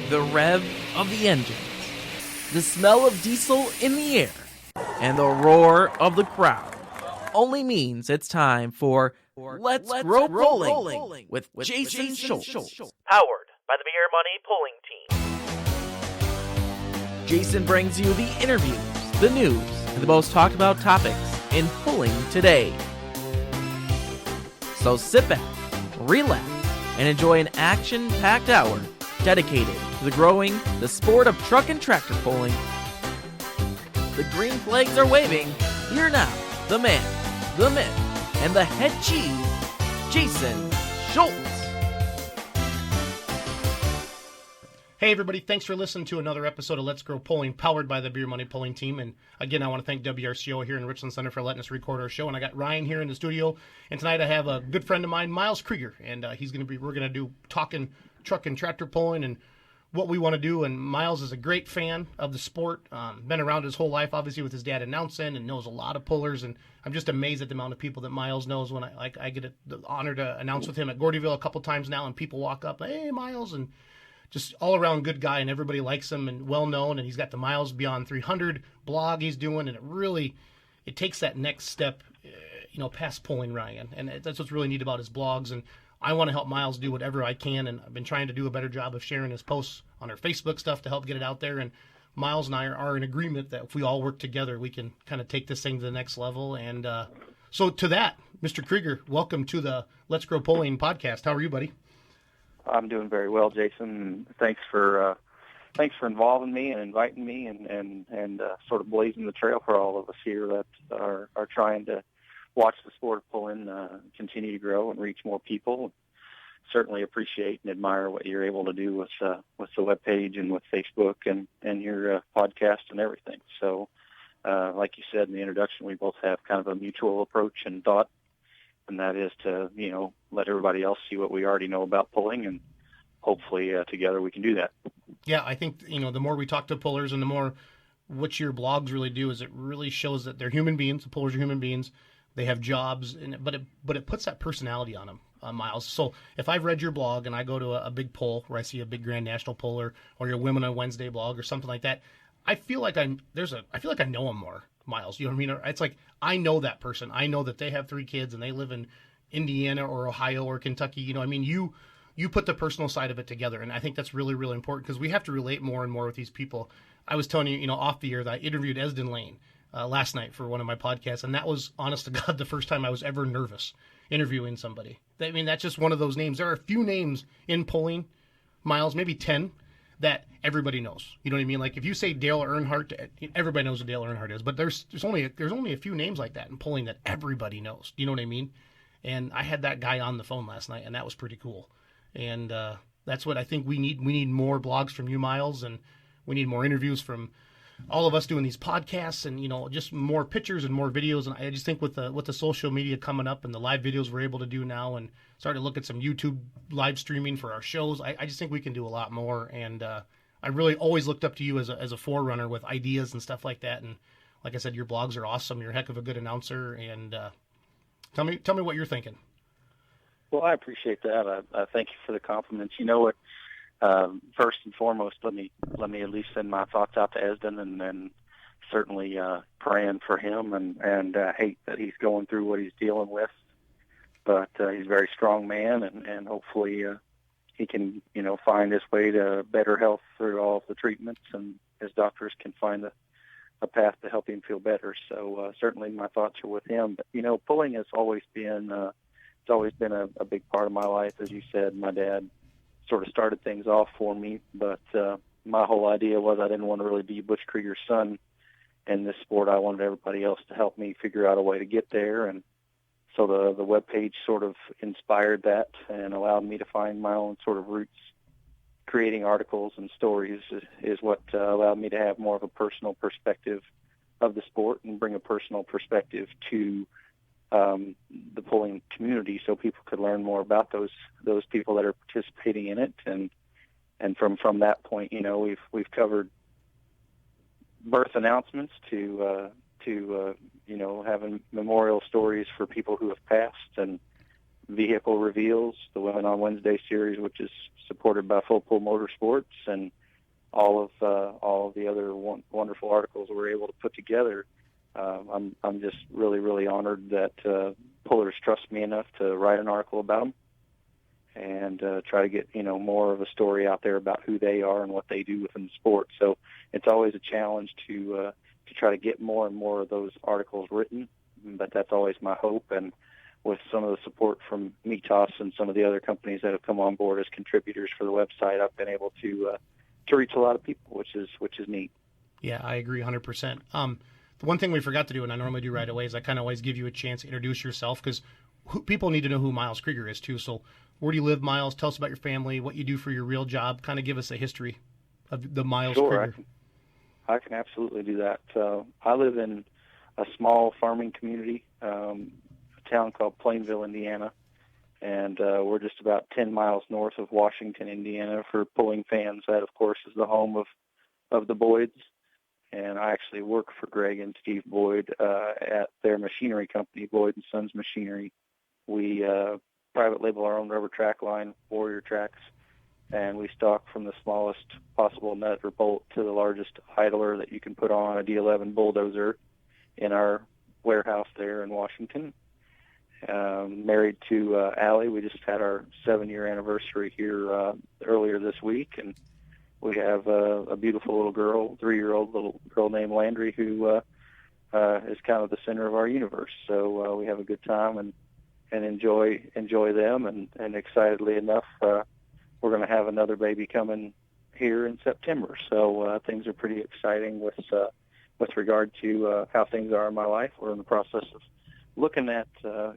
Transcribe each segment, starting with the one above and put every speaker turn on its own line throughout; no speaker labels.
The rev of the engines, the smell of diesel in the air, and the roar of the crowd only means it's time for Let's Grow Polling with Jason Schultz.
Powered by the Beer Money Polling Team.
Jason brings you the interviews, the news, and the most talked about topics in polling today. So sit back, relax, and enjoy an action-packed hour dedicated to the sport of truck and tractor polling. The green flags are waving. Here now, the man, the myth, and the head cheese, Jason Schultz.
Hey everybody, thanks for listening to another episode of Let's Grow Polling, powered by the Beer Money Polling Team. And again, I want to thank WRCO here in Richland Center for letting us record our show. And I got Ryan here in the studio. And tonight I have a good friend of mine, Miles Krieger. And we're going to do talking truck and tractor polling and what we want to do. And Miles is a great fan of the sport. Been around his whole life, obviously, with his dad announcing, and knows a lot of pullers. And I'm just amazed at the amount of people that Miles knows. When I get the honor to announce with him at Gordyville a couple times now, and people walk up, hey, Miles, and just all-around good guy, and everybody likes him and well-known. And he's got the Miles Beyond 300 blog he's doing, and it takes that next step, past polling, Ryan. And that's what's really neat about his blogs. And I want to help Miles do whatever I can, and I've been trying to do a better job of sharing his posts on our Facebook stuff to help get it out there. And Miles and I are in agreement that if we all work together, we can kind of take this thing to the next level. And so to that, Mr. Krieger, welcome to the Let's Grow Polling podcast. How are you, buddy?
I'm doing very well, Jason. Thanks for involving me and inviting me and sort of blazing the trail for all of us here that are trying to watch the sport of pulling continue to grow and reach more people. Certainly appreciate and admire what you're able to do with the webpage and with Facebook and your podcast and everything. So, like you said in the introduction, we both have kind of a mutual approach and thought, and that is to let everybody else see what we already know about pulling, and hopefully together we can do that.
Yeah, I think the more we talk to pullers and the more what your blogs really do is it really shows that they're human beings. The pullers are human beings. They have jobs, but it puts that personality on them, Miles. So if I've read your blog and I go to a big poll where I see a big Grand National puller or your Women on Wednesday blog or something like that, I feel like I know them more, Miles. You know what I mean? It's like I know that person. I know that they have 3 kids and they live in Indiana or Ohio or Kentucky. You put the personal side of it together, and I think that's really, really important because we have to relate more and more with these people. I was telling you, off the air that I interviewed Esden Lane last night for one of my podcasts, and that was, honest to God, the first time I was ever nervous interviewing somebody. I mean, that's just one of those names. There are a few names in polling, Miles, maybe 10, that everybody knows. You know what I mean? Like if you say Dale Earnhardt, everybody knows who Dale Earnhardt is. But there's only a few names like that in polling that everybody knows. You know what I mean? And I had that guy on the phone last night, and that was pretty cool. And that's what I think we need. We need more blogs from you, Miles, and we need more interviews from all of us doing these podcasts, and just more pictures and more videos. And I just think with the social media coming up and the live videos we're able to do now, and starting to look at some YouTube live streaming for our shows, I just think we can do a lot more. And I really always looked up to you as a forerunner with ideas and stuff like that. And like I said, your blogs are awesome. You're a heck of a good announcer. And tell me what you're thinking.
Well, I appreciate that. I thank you for the compliments. You know what? First and foremost, let me at least send my thoughts out to Esden, and then certainly praying for him, and hate that he's going through what he's dealing with. But he's a very strong man, and hopefully he can find his way to better health through all of the treatments, and his doctors can find a path to help him feel better. So certainly my thoughts are with him. But pulling has always been a big part of my life. As you said, my dad sort of started things off for me, but my whole idea was I didn't want to really be Butch Krieger's son in this sport. I wanted everybody else to help me figure out a way to get there, and so the webpage sort of inspired that and allowed me to find my own sort of roots. Creating articles and stories is what allowed me to have more of a personal perspective of the sport and bring a personal perspective to the pulling community, so people could learn more about those people that are participating in it, and from that point, we've covered birth announcements to having memorial stories for people who have passed, and vehicle reveals, the Women on Wednesday series, which is supported by Full Pull Motorsports, and all of the other wonderful articles we're able to put together. I'm just really, really honored that pullers trust me enough to write an article about them and try to get more of a story out there about who they are and what they do within the sport. So it's always a challenge to try to get more and more of those articles written, but that's always my hope. And with some of the support from Mitos and some of the other companies that have come on board as contributors for the website, I've been able to reach a lot of people, which is neat.
Yeah, I agree 100%. The one thing we forgot to do, and I normally do right away, is I kind of always give you a chance to introduce yourself, because people need to know who Miles Krieger is too. So where do you live, Miles? Tell us about your family, what you do for your real job. Kind of give us a history of the Miles Krieger.
I can absolutely do that. I live in a small farming community, a town called Plainville, Indiana, and we're just about 10 miles north of Washington, Indiana. For pulling fans, that, of course, is the home of the Boyds. And I actually work for Greg and Steve Boyd at their machinery company, Boyd & Sons Machinery. We private label our own rubber track line, Warrior Tracks, and we stock from the smallest possible nut or bolt to the largest idler that you can put on a D11 bulldozer in our warehouse there in Washington. Married to Allie. We just had our 7-year anniversary here earlier this week, and we have a beautiful little girl, 3-year-old little girl named Landry, who is kind of the center of our universe. So we have a good time and enjoy them, and excitedly enough, we're going to have another baby coming here in September. So things are pretty exciting with regard to how things are in my life. We're in the process of looking at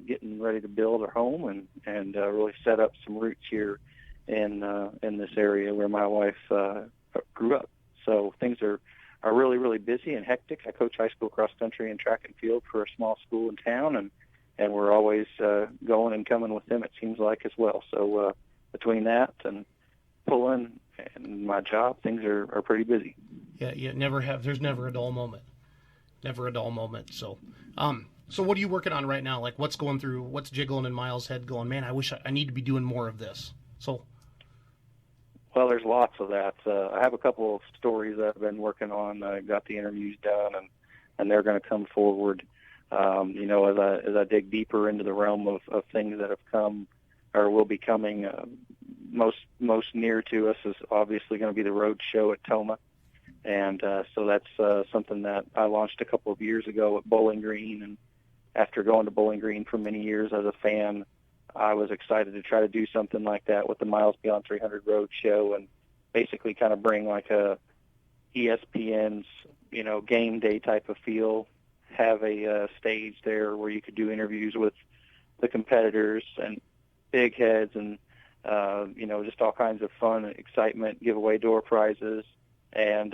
getting ready to build our home and really set up some roots here in this area where my wife grew up. So things are really, really busy and hectic. I coach high school cross country and track and field for a small school in town, and we're always going and coming with them, it seems like, as well. So between that and pulling and my job, things are pretty busy.
Yeah, there's never a dull moment. Never a dull moment. So so what are you working on right now? Like, what's jiggling in Miles' head going, man, I wish I need to be doing more of this. So
well, there's lots of that. I have a couple of stories that I've been working on. I got the interviews done, and they're going to come forward. As I dig deeper into the realm of things that have come or will be coming, most near to us is obviously going to be the road show at Tomah. And so that's something that I launched a couple of years ago at Bowling Green. And after going to Bowling Green for many years as a fan, I was excited to try to do something like that with the Miles Beyond 300 Road Show, and basically kind of bring like a ESPN's, game day type of feel, have a stage there where you could do interviews with the competitors and big heads and, just all kinds of fun and excitement, give away door prizes. And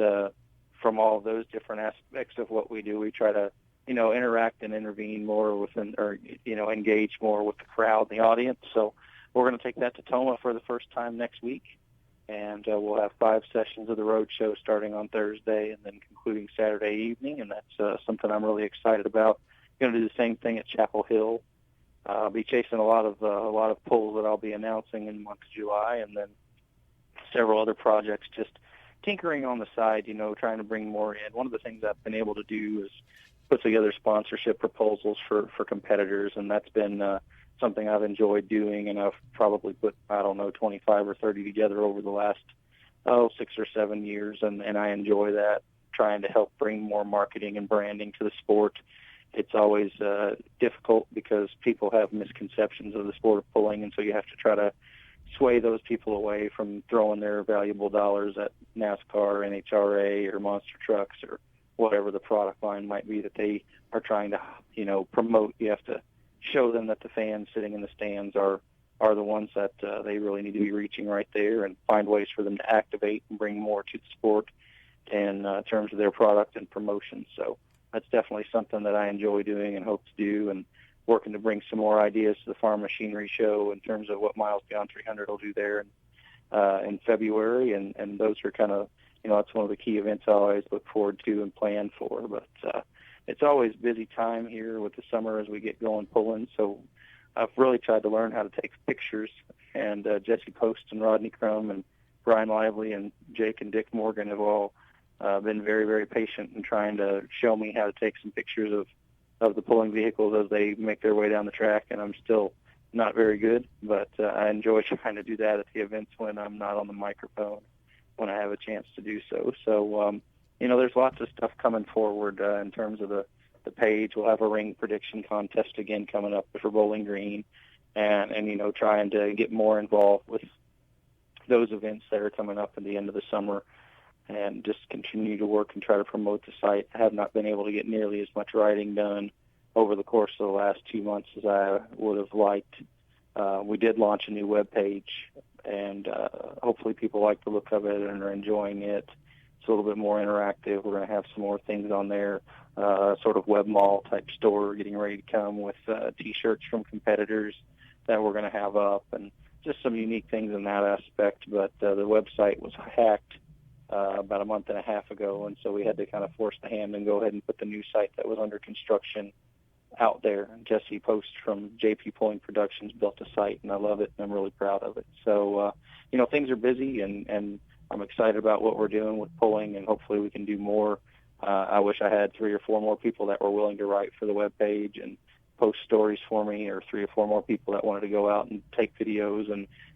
from all of those different aspects of what we do, we try to interact and intervene more within, or, engage more with the crowd, the audience. So we're going to take that to Tomah for the first time next week. And we'll have 5 sessions of the road show starting on Thursday and then concluding Saturday evening. And that's something I'm really excited about. Going to do the same thing at Chapel Hill. I'll be chasing a lot of pulls that I'll be announcing in the month of July, and then several other projects just tinkering on the side, trying to bring more in. One of the things I've been able to do is put together sponsorship proposals for competitors, and that's been something I've enjoyed doing, and I've probably put, 25 or 30 together over the last 6 or 7 years, and I enjoy that, trying to help bring more marketing and branding to the sport. It's always difficult because people have misconceptions of the sport of pulling, and so you have to try to sway those people away from throwing their valuable dollars at NASCAR, NHRA, or monster trucks, or whatever the product line might be that they are trying to, promote. You have to show them that the fans sitting in the stands are the ones that they really need to be reaching right there, and find ways for them to activate and bring more to the sport in terms of their product and promotion. So that's definitely something that I enjoy doing and hope to do, and working to bring some more ideas to the Farm Machinery Show in terms of what Miles Beyond 300 will do there in February. And those are kind of, it's one of the key events I always look forward to and plan for. But it's always busy time here with the summer as we get going pulling. So I've really tried to learn how to take pictures, and Jesse Post and Rodney Crum and Brian Lively and Jake and Dick Morgan have all been very, very patient in trying to show me how to take some pictures of the pulling vehicles as they make their way down the track, and I'm still not very good, but I enjoy trying to do that at the events when I'm not on the microphone, when I have a chance to do so. So, there's lots of stuff coming forward in terms of the page. We'll have a ring prediction contest again coming up for Bowling Green, and trying to get more involved with those events that are coming up at the end of the summer, and just continue to work and try to promote the site. I have not been able to get nearly as much writing done over the course of the last 2 months as I would have liked. We did launch a new webpage, and hopefully people like the look of it and are enjoying it. It's a little bit more interactive. We're going to have some more things on there, sort of web mall type store getting ready to come with T-shirts from competitors that we're going to have up, and just some unique things in that aspect. But the website was hacked about a month and a half ago, and so we had to kind of force the hand and go ahead and put the new site that was under construction out there. Jesse Post from JP Pulling Productions built a site, and I love it, and I'm really proud of it. So, things are busy, and I'm excited about what we're doing with pulling, and hopefully we can do more. I wish I had 3 or 4 more people that were willing to write for the webpage and post stories for me, or 3 or 4 more people that wanted to go out and take videos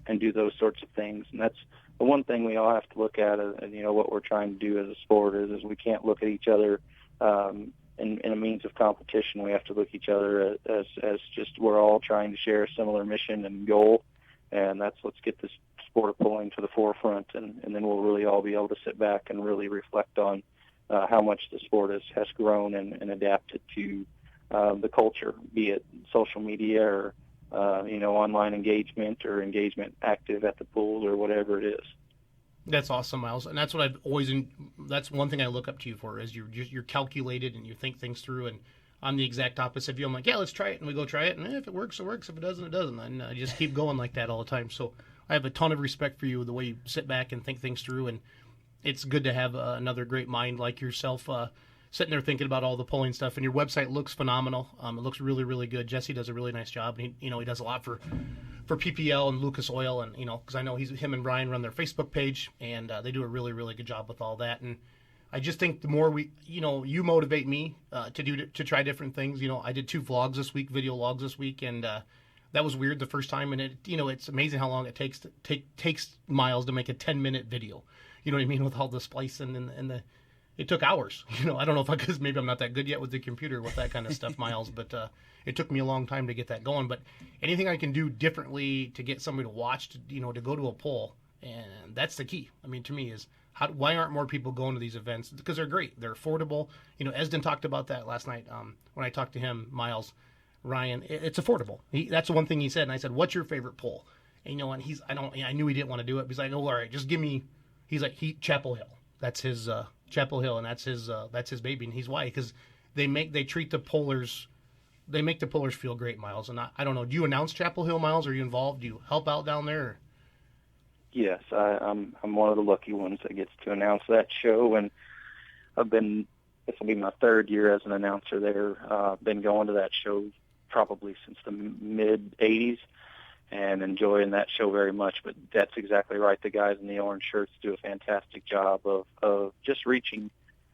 and do those sorts of things. And that's the one thing we all have to look at, and what we're trying to do as a sport is we can't look at each other in a means of competition. We have to look at each other as just we're all trying to share a similar mission and goal, and that's let's get this sport of pulling to the forefront, and then we'll really all be able to sit back and really reflect on how much the sport has grown and adapted to the culture, be it social media or online engagement or engagement active at the pools or whatever it is.
That's awesome, Miles, and that's what that's one thing I look up to you for, is you're calculated and you think things through. And I'm the exact opposite of you. I'm like, yeah, let's try it, and we go try it, and if it works, it works. If it doesn't, it doesn't. And I just keep going like that all the time. So I have a ton of respect for you, the way you sit back and think things through, and it's good to have another great mind like yourself sitting there thinking about all the pulling stuff. And your website looks phenomenal. It looks really, really good. Jesse does a really nice job, and he does a lot for PPL and Lucas Oil, and because I know him and Brian run their Facebook page, and they do a really, really good job with all that. And I just think the more you motivate me to try different things. I did 2 vlogs this week, video logs this week, and that was weird the first time. And it's amazing how long it takes Miles to make a 10-minute video. You know what I mean, with all the splicing and it took hours. I don't know because maybe I'm not that good yet with the computer with that kind of stuff, Miles, but it took me a long time to get that going. But anything I can do differently to get somebody to watch, to go to a poll, and that's the key. I mean, to me is why aren't more people going to these events? Because they're great. They're affordable. Esden talked about that last night when I talked to him, Miles, Ryan. It's affordable. That's the one thing he said, and I said, "What's your favorite poll?" And I knew he didn't want to do it. He's like, "Oh, all right, just give me." He's like, Chapel Hill. That's his Chapel Hill, and that's his baby. And he's why? Because they make the pullers feel great, Miles. And I don't know. Do you announce Chapel Hill, Miles? Are you involved? Do you help out down there?
Yes, I'm one of the lucky ones that gets to announce that show, and this will be my 3rd year as an announcer there. I've been going to that show probably since the mid '80s. And enjoying that show very much. But that's exactly right. The guys in the orange shirts do a fantastic job of just reaching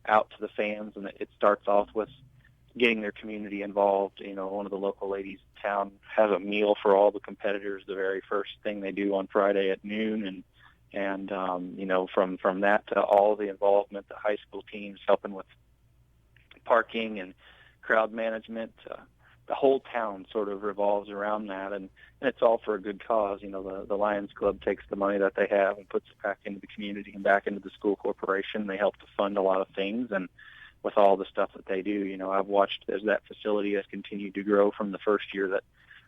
out to the fans, and it starts off with getting their community involved. One of the local ladies in town has a meal for all the competitors the very first thing they do on Friday at noon, and from that to all the involvement, the high school teams helping with parking and crowd management. The whole town sort of revolves around that, and it's all for a good cause. The Lions Club takes the money that they have and puts it back into the community and back into the school corporation. They help to fund a lot of things, and with all the stuff that they do, I've watched as that facility has continued to grow from the first year that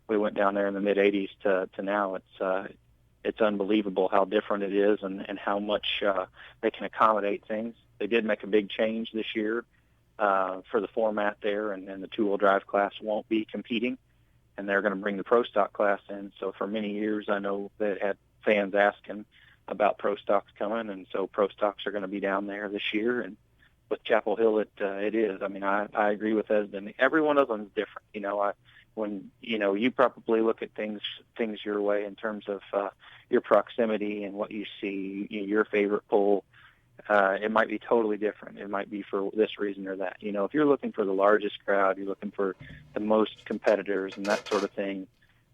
we went down there in the mid '80s to now. It's unbelievable how different it is and how much they can accommodate things. They did make a big change this year. For the format there, and the 2-wheel drive class won't be competing, and they're going to bring the Pro Stock class in. So for many years, I know that had fans asking about Pro Stocks coming, and so Pro Stocks are going to be down there this year. And with Chapel Hill, it is. I mean, I agree with Esden. Every one of them is different. when you probably look at things your way in terms of your proximity and what you see, your favorite pool. It might be totally different. It might be for this reason or that. If you're looking for the largest crowd, you're looking for the most competitors and that sort of thing,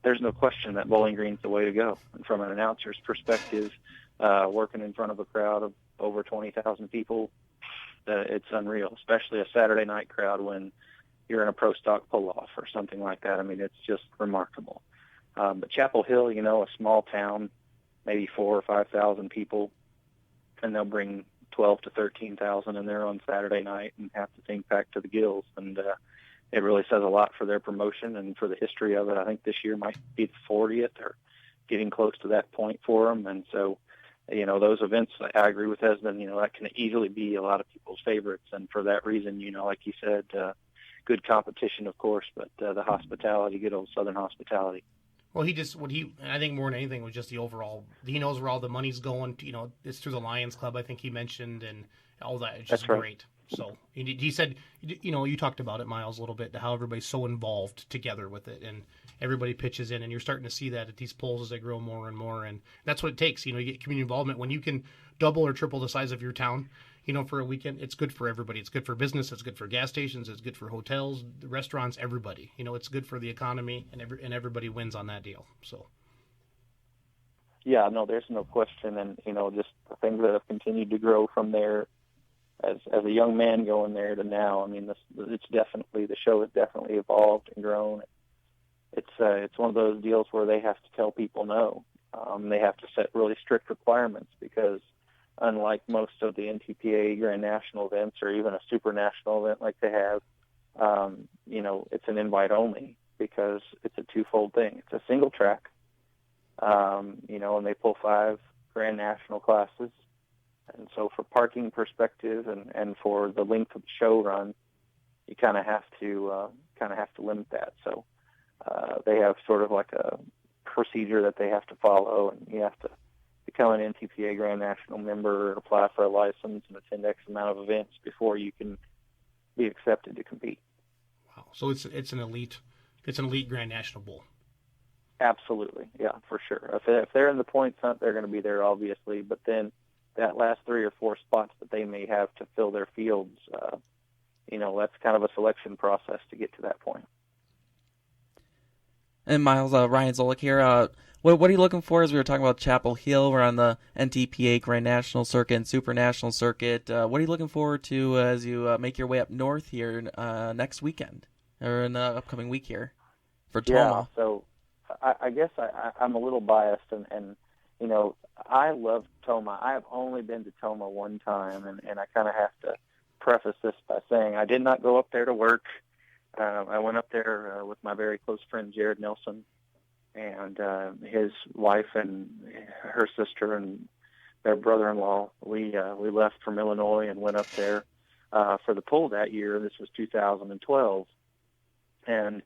there's no question that Bowling Green's the way to go. And from an announcer's perspective, working in front of a crowd of over 20,000 people, it's unreal, especially a Saturday night crowd when you're in a pro stock pull-off or something like that. I mean, it's just remarkable. But Chapel Hill, a small town, maybe 4,000 or 5,000 people, and they'll bring 12 to 13,000 in there on Saturday night and have the thing packed to the gills. And it really says a lot for their promotion and for the history of it. I think this year might be the 40th or getting close to that point for them. And so, those events, I agree with Esmond, that can easily be a lot of people's favorites. And for that reason, like you said, good competition, of course, but the hospitality, good old Southern hospitality.
Well, I think more than anything was just the overall, he knows where all the money's going, it's through the Lions Club, I think he mentioned, and all that. It's just
That's right.
Great. So he said, you talked about it, Miles, a little bit, how everybody's so involved together with it, and everybody pitches in, and you're starting to see that at these polls as they grow more and more, and that's what it takes. You get community involvement. When you can double or triple the size of your town, for a weekend, it's good for everybody. It's good for business. It's good for gas stations. It's good for hotels, restaurants, everybody. It's good for the economy, and everybody wins on that deal. So.
Yeah, no, there's no question. And, just the things that have continued to grow from there as a young man going there to now. I mean, the show has definitely evolved and grown. It's one of those deals where they have to tell people no. They have to set really strict requirements because unlike most of the NTPA Grand National events or even a Super National event like they have, it's an invite only because it's a twofold thing. It's a single track, and they pull 5 Grand National classes. And so for parking perspective and for the length of the show run, you kind of have to limit that. So they have sort of like a procedure that they have to follow, and you have to become an NTPA Grand National member, apply for a license, and attend X amount of events before you can be accepted to compete.
Wow! So it's an elite Grand National Bowl.
Absolutely, yeah, for sure. If they're in the points hunt, they're going to be there, obviously. But then that last 3 or 4 spots that they may have to fill their fields, that's kind of a selection process to get to that point.
And Miles, Ryan Zolik here. What are you looking for? As we were talking about Chapel Hill, we're on the NTPA Grand National Circuit and Super National Circuit. What are you looking forward to as you make your way up north here next weekend or in the upcoming week here for Tomah?
Yeah, so I guess I'm a little biased, and I love Tomah. I have only been to Tomah one time, and I kind of have to preface this by saying I did not go up there to work. I went up there with my very close friend Jared Nelson and his wife and her sister and their brother-in-law. We left from Illinois and went up there for the poll that year. This was 2012, and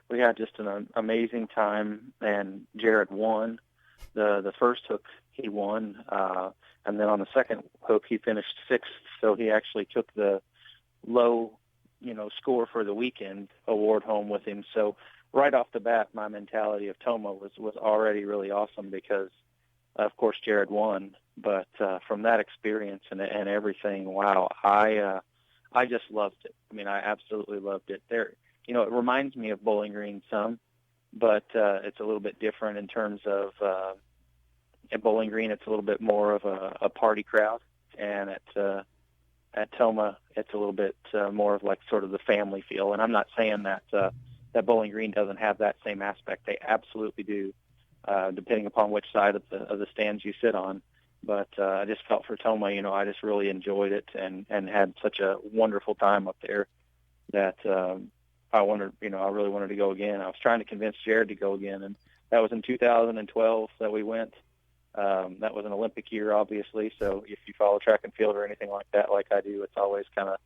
we had just an amazing time. And Jared won the first hook. He won, and then on the second hook he finished 6th. So he actually took the low score for the weekend award home with him. So right off the bat, my mentality of Tomah was already really awesome because, of course, Jared won. But from that experience and everything, wow, I just loved it. I mean, I absolutely loved it. It reminds me of Bowling Green some, but it's a little bit different in terms of at Bowling Green, it's a little bit more of a party crowd, and at Tomah, it's a little bit more of like sort of the family feel. And I'm not saying that that Bowling Green doesn't have that same aspect. They absolutely do, depending upon which side of the stands you sit on. But I just felt for Tomah, I just really enjoyed it and had such a wonderful time up there that I really wanted to go again. I was trying to convince Jared to go again, and that was in 2012 that we went. That was an Olympic year, obviously, so if you follow track and field or anything like that, like I do, it's always kind of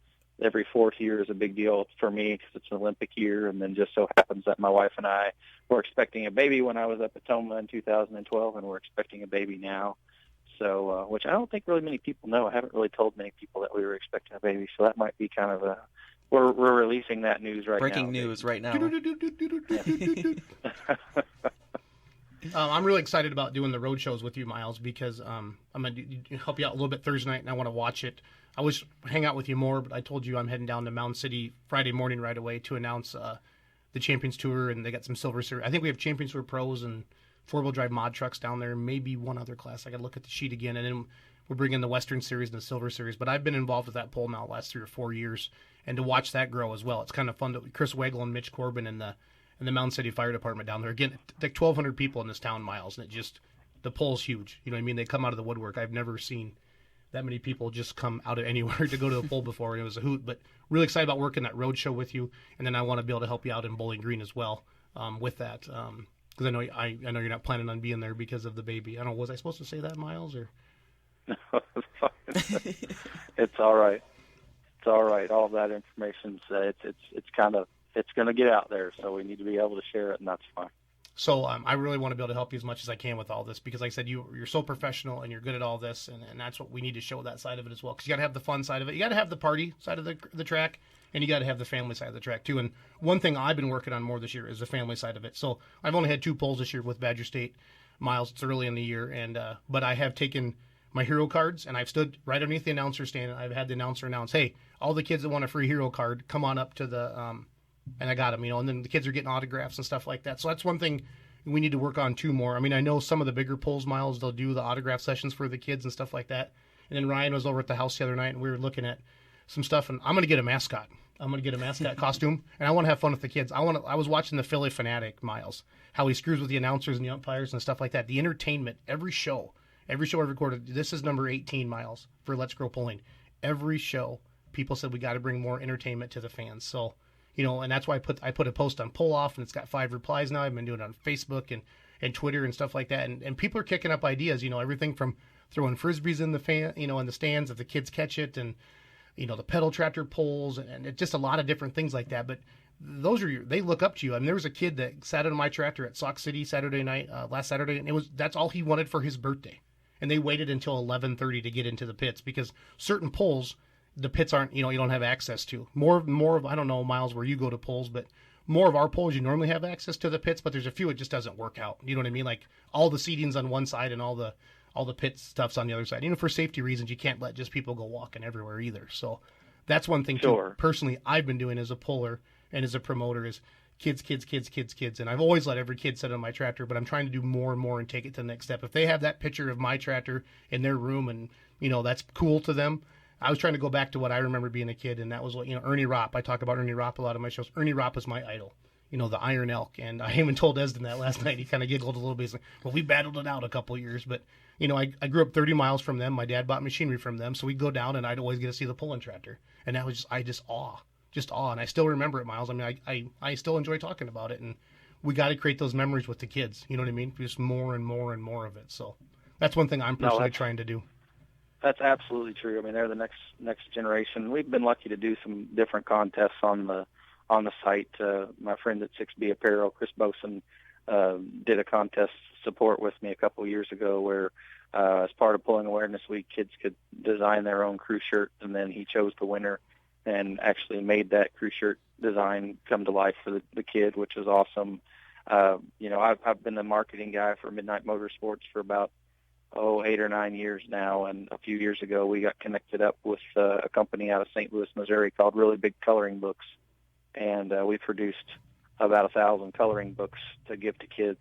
every 4th year is a big deal for me because it's an Olympic year, and then just so happens that my wife and I were expecting a baby when I was up at Tomah in 2012, and we're expecting a baby now, so which I don't think really many people know. I haven't really told many people that we were expecting a baby, so that might be kind of we're releasing that news right
Breaking
now.
news right now.
I'm really excited about doing the road shows with you, Miles, because I'm going to help you out a little bit Thursday night, and I want to watch it. I wish hang out with you more, but I told you I'm heading down to Mound City Friday morning right away to announce the Champions Tour, and they got some Silver Series. I think we have Champions Tour pros and four-wheel drive mod trucks down there, maybe one other class. I got to look at the sheet again, and then we're bringing the Western Series and the Silver Series. But I've been involved with that poll now the last 3 or 4 years, and to watch that grow as well. It's kind of fun to Chris Weigel and Mitch Corbin and the Mound City Fire Department down there. Again, like 1,200 people in this town, Miles, and the poll's huge. You know what I mean? They come out of the woodwork. I've never seen that many people just come out of anywhere to go to a poll before, and it was a hoot. But really excited about working that road show with you, and then I want to be able to help you out in Bowling Green as well with that, because I know you're not planning on being there because of the baby. I don't know, was I supposed to say that, Miles, or?
It's all right. It's all right. All of that information's it's going to get out there, so we need to be able to share it, and that's fine.
So I really want to be able to help you as much as I can with all this, because like I said, you're so professional and you're good at all this, and that's what we need to show, that side of it as well, because you got to have the fun side of it. You got to have the party side of the track, and you got to have the family side of the track too. And one thing I've been working on more this year is the family side of it. So I've only had 2 polls this year with Badger State, Miles. It's early in the year, and but I have taken my hero cards, and I've stood right underneath the announcer stand, and I've had the announcer announce, hey, all the kids that want a free hero card, come on up to the and I got them, and then the kids are getting autographs and stuff like that. So that's one thing we need to work on too more. I mean, I know some of the bigger polls, Miles, they'll do the autograph sessions for the kids and stuff like that. And then Ryan was over at the house the other night, and we were looking at some stuff, and I'm going to get a mascot. I'm going to get a mascot costume, and I want to have fun with the kids. I was watching the Philly Fanatic, Miles, how he screws with the announcers and the umpires and stuff like that. The entertainment, every show I've recorded, this is number 18, Miles, for Let's Grow Pulling. Every show, people said we got to bring more entertainment to the fans. So, and that's why I put a post on Pull Off, and it's got 5 replies now. I've been doing it on Facebook and Twitter and stuff like that. And people are kicking up ideas, everything from throwing Frisbees in the in the stands if the kids catch it, and, the pedal tractor pulls, and it's just a lot of different things like that. But they look up to you. I mean, there was a kid that sat on my tractor at Sauk City Saturday night, last Saturday, and that's all he wanted for his birthday. And they waited until 11:30 to get into the pits, because certain pulls, the pits aren't, you don't have access to. More of, I don't know, Miles, where you go to pulls, but more of our pulls, you normally have access to the pits, but there's a few it just doesn't work out. You know what I mean? Like all the seating's on one side and all the pit stuff's on the other side. For safety reasons, you can't let just people go walking everywhere either. So that's one thing too, personally, I've been doing as a puller and as a promoter is kids. And I've always let every kid sit on my tractor, but I'm trying to do more and more and take it to the next step. If they have that picture of my tractor in their room and, that's cool to them, I was trying to go back to what I remember being a kid, and that was what, Ernie Ropp. I talk about Ernie Ropp a lot of my shows. Ernie Ropp is my idol, the Iron Elk. And I even told Esden that last night. He kind of giggled a little bit. He's like, well, we battled it out a couple of years, but, I grew up 30 miles from them. My dad bought machinery from them, so we'd go down, and I'd always get to see the pulling tractor. And that was just awe. And I still remember it, Miles. I mean, I still enjoy talking about it, and we got to create those memories with the kids. You know what I mean? Just more and more and more of it. So that's one thing I'm personally trying to do.
That's absolutely true. I mean, they're the next generation. We've been lucky to do some different contests on the site. My friend at 6B Apparel, Chris Boson, did a contest support with me a couple of years ago where, as part of Pulling Awareness Week, kids could design their own crew shirt, and then he chose the winner and actually made that crew shirt design come to life for the kid, which is awesome. I've been the marketing guy for Midnight Motorsports for about 8 or 9 years now, and a few years ago we got connected up with a company out of St. Louis, Missouri called Really Big Coloring Books, and we produced about 1,000 coloring books to give to kids,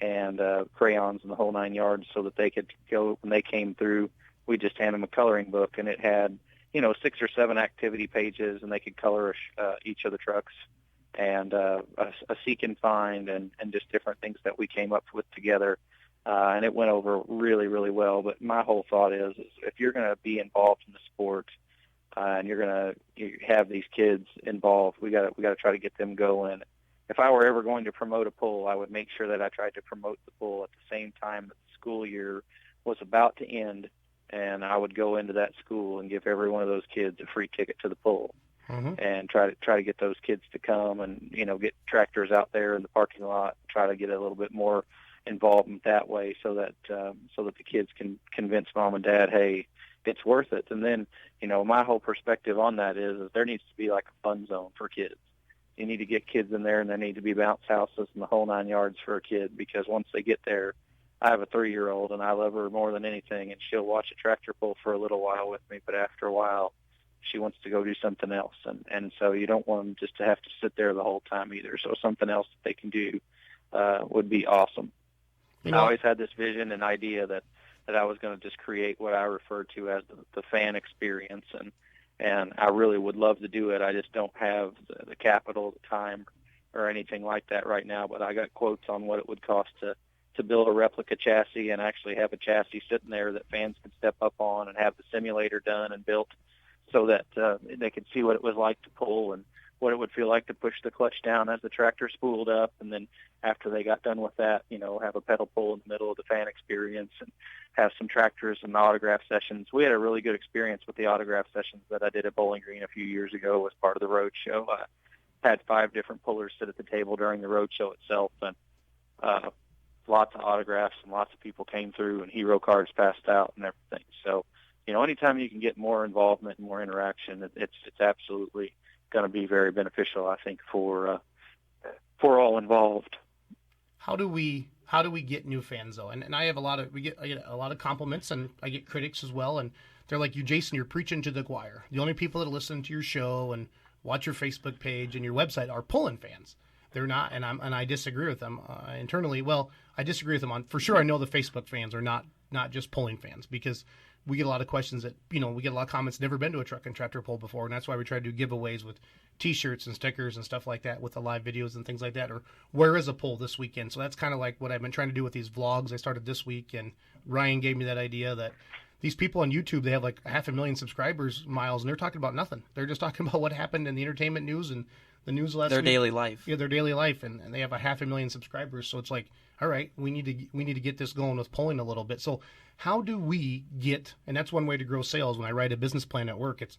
and crayons and the whole 9 yards, so that they could go, when they came through, we just hand them a coloring book, and it had 6 or 7 activity pages, and they could color each of the trucks, and a seek and find, and just different things that we came up with together. And it went over really, really well. But my whole thought is if you're going to be involved in the sport and you're going to have these kids involved, we got to try to get them going. If I were ever going to promote a pull, I would make sure that I tried to promote the pull at the same time that the school year was about to end, and I would go into that school and give every one of those kids a free ticket to the pull. Mm-hmm. And try to get those kids to come and get tractors out there in the parking lot. Try to get a little bit more involvement that way, so that the kids can convince mom and dad, hey, it's worth it. And then, my whole perspective on that is there needs to be like a fun zone for kids. You need to get kids in there, and there need to be bounce houses and the whole 9 yards for a kid, because once they get there, I have a 3-year-old, and I love her more than anything, and she'll watch a tractor pull for a little while with me, but after a while, she wants to go do something else. And so you don't want them just to have to sit there the whole time either. So something else that they can do would be awesome. I always had this vision and idea that I was going to just create what I refer to as the fan experience, and I really would love to do it. I just don't have the capital, the time, or anything like that right now, but I got quotes on what it would cost to build a replica chassis and actually have a chassis sitting there that fans could step up on and have the simulator done and built so that they could see what it was like to pull and what it would feel like to push the clutch down as the tractor spooled up. And then after they got done with that, have a pedal pull in the middle of the fan experience and have some tractors and autograph sessions. We had a really good experience with the autograph sessions that I did at Bowling Green a few years ago as part of the road show. I had 5 different pullers sit at the table during the road show itself, and lots of autographs, and lots of people came through, and hero cards passed out and everything. So, anytime you can get more involvement and more interaction, it's absolutely going to be very beneficial, I think, for all involved.
How do we get new fans though? And I get a lot of compliments, and I get critics as well, and they're like, Jason, you're preaching to the choir. The only people that listen to your show and watch your Facebook page and your website are pulling fans. They're not, and I disagree with them internally. Well, I disagree with them on, for sure. I know the Facebook fans are not just pulling fans, because we get a lot of questions that, we get a lot of comments, never been to a truck and tractor pull before. And that's why we try to do giveaways with T-shirts and stickers and stuff like that with the live videos and things like that. Or where is a pull this weekend? So that's kind of like what I've been trying to do with these vlogs I started this week. And Ryan gave me that idea that these people on YouTube, they have like 500,000 subscribers, Miles, and they're talking about nothing. They're just talking about what happened in the entertainment news and the news last week.
Their daily life.
Yeah, their daily life. And they have 500,000 subscribers. So it's like, all right, we need to get this going with pulling a little bit. So how do we get, and that's one way to grow sales. When I write a business plan at work, it's,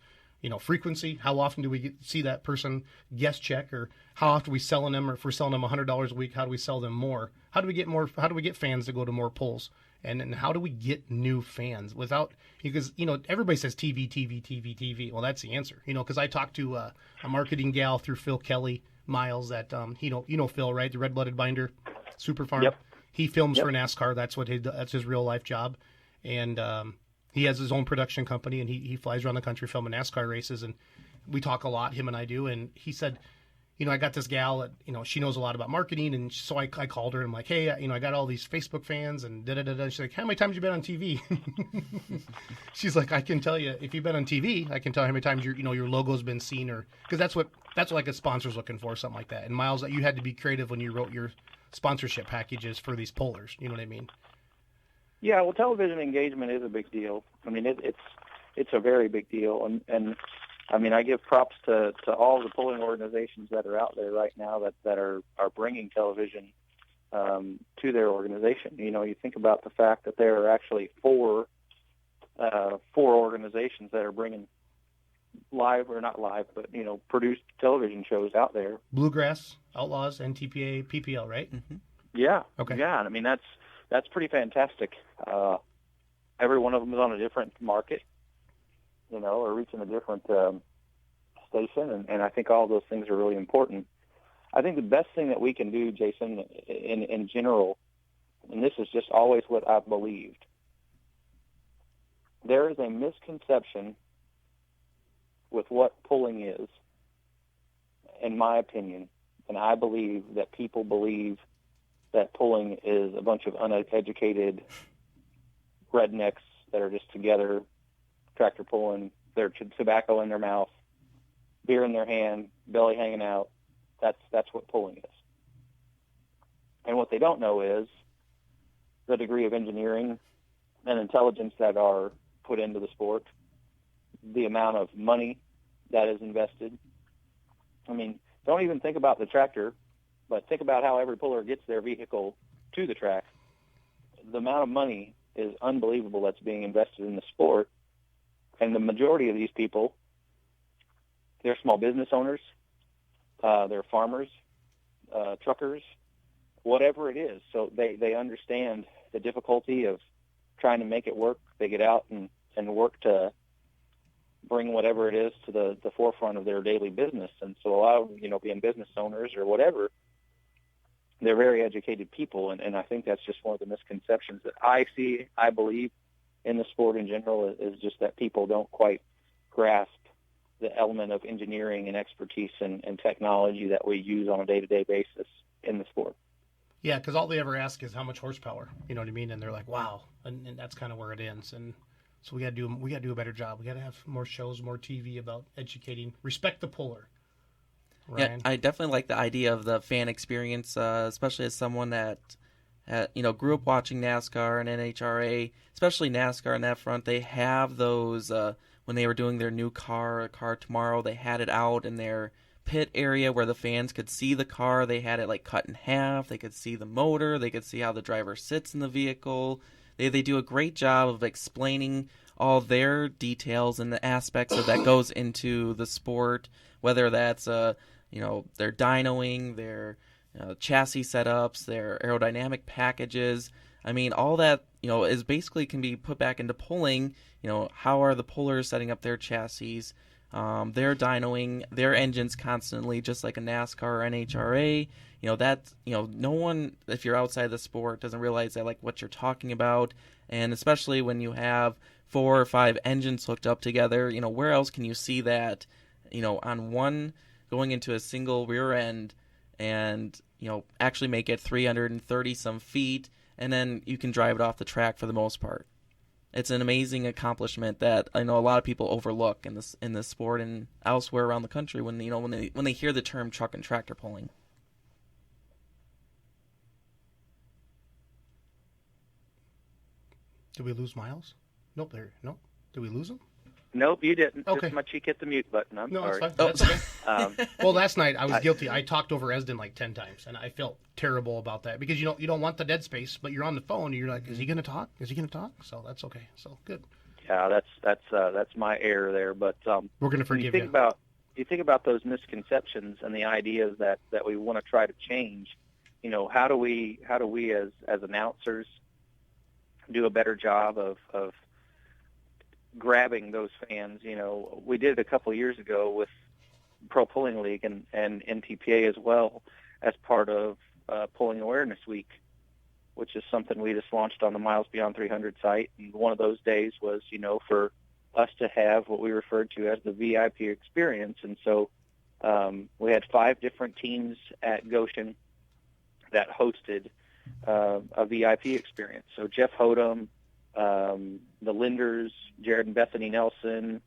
frequency. How often do we see that person guest check, or how often are we selling them, or if we're selling them $100 a week, how do we sell them more? How do we get fans to go to more pulls? And how do we get new fans without, because, everybody says TV. Well, that's the answer, because I talked to a marketing gal through Phil Kelly, Miles, that, Phil, right? The red-blooded binder, Super Farm.
Yep.
He films for NASCAR. That's his real life job. And, he has his own production company, and he flies around the country filming NASCAR races. And we talk a lot, him and I do. And he said, I got this gal that, she knows a lot about marketing. And so I called her and I'm like, hey, I got all these Facebook fans and da-da-da-da. She's like, how many times have you been on TV? She's like, I can tell you, if you've been on TV, I can tell how many times your logo's been seen, or, because that's what like a sponsor's looking for, something like that. And Miles, you had to be creative when you wrote your sponsorship packages for these pullers. You know what I mean?
Yeah, well, television engagement is a big deal. I mean, it's a very big deal, and I mean, I give props to all the pulling organizations that are out there right now that are bringing television to their organization. You think about the fact that there are actually four organizations that are bringing live, or not live, but produced television shows out there.
Bluegrass, Outlaws, NTPA, PPL, right?
Mm-hmm.
Yeah.
Okay.
Yeah, I mean that's pretty fantastic. Every one of them is on a different market, or reaching a different station, and I think all those things are really important. I think the best thing that we can do, Jason, in general, and this is just always what I've believed, there is a misconception with what pulling is, in my opinion, and I believe that people believe that pulling is a bunch of uneducated rednecks that are just together, tractor pulling, their tobacco in their mouth, beer in their hand, belly hanging out. That's what pulling is. And what they don't know is the degree of engineering and intelligence that are put into the sport, the amount of money that is invested. I mean, don't even think about the tractor, but think about how every puller gets their vehicle to the track. The amount of money is unbelievable that's being invested in the sport. And the majority of these people, they're small business owners, they're farmers, truckers, whatever it is. So they understand the difficulty of trying to make it work. They get out and and work to bring whatever it is to the forefront of their daily business. And so a lot of, being business owners or whatever, they're very educated people. And I think that's just one of the misconceptions that I see, I believe, in the sport in general, is just that people don't quite grasp the element of engineering and expertise and technology that we use on a day-to-day basis in the sport.
Yeah, because all they ever ask is how much horsepower, you know what I mean? And they're like, wow, and that's kind of where it ends. And so we got to do a better job. We got to have more shows, more TV about educating. Respect the puller. Ryan?
Yeah, I definitely like the idea of the fan experience, especially as someone that grew up watching NASCAR and NHRA, especially NASCAR on that front. They have those when they were doing their new car tomorrow. They had it out in their pit area where the fans could see the car. They had it like cut in half. They could see the motor. They could see how the driver sits in the vehicle. They do a great job of explaining all their details and the aspects that goes into the sport, whether that's their dynoing, their chassis setups, their aerodynamic packages. I mean, all that is basically can be put back into pulling. How are the pullers setting up their chassis? They're dynoing their engines constantly, just like a NASCAR or NHRA. No one, if you're outside the sport, doesn't realize that, like, what you're talking about. And especially when you have 4 or 5 engines hooked up together, where else can you see that, on one going into a single rear end and, actually make it 330 some feet, and then you can drive it off the track for the most part. It's an amazing accomplishment that I know a lot of people overlook in this sport and elsewhere around the country when they hear the term truck and tractor pulling.
Did we lose Miles? Nope. Nope. Did we lose him?
Nope, you didn't.
Okay.
Just my cheek hit the mute button. I'm sorry.
That's fine. That's okay. Well, last night I was guilty. I talked over Esden like 10 times, and I felt terrible about that because you don't want the dead space, but you're on the phone and you're like, is he going to talk? Is he going to talk? So that's okay. So good.
Yeah, that's my error there. But
we're going to forgive you.
You think about those misconceptions and the ideas that we want to try to change. How do we as announcers do a better job of grabbing those fans? We did it a couple of years ago with Pro Pulling League and NTPA as well as part of Pulling Awareness Week, which is something we just launched on the Miles Beyond 300 site. And one of those days was, for us to have what we referred to as the VIP experience. And so we had 5 different teams at Goshen that hosted a VIP experience. So Jeff Hodem, the Linders, Jared and Bethany Nelson.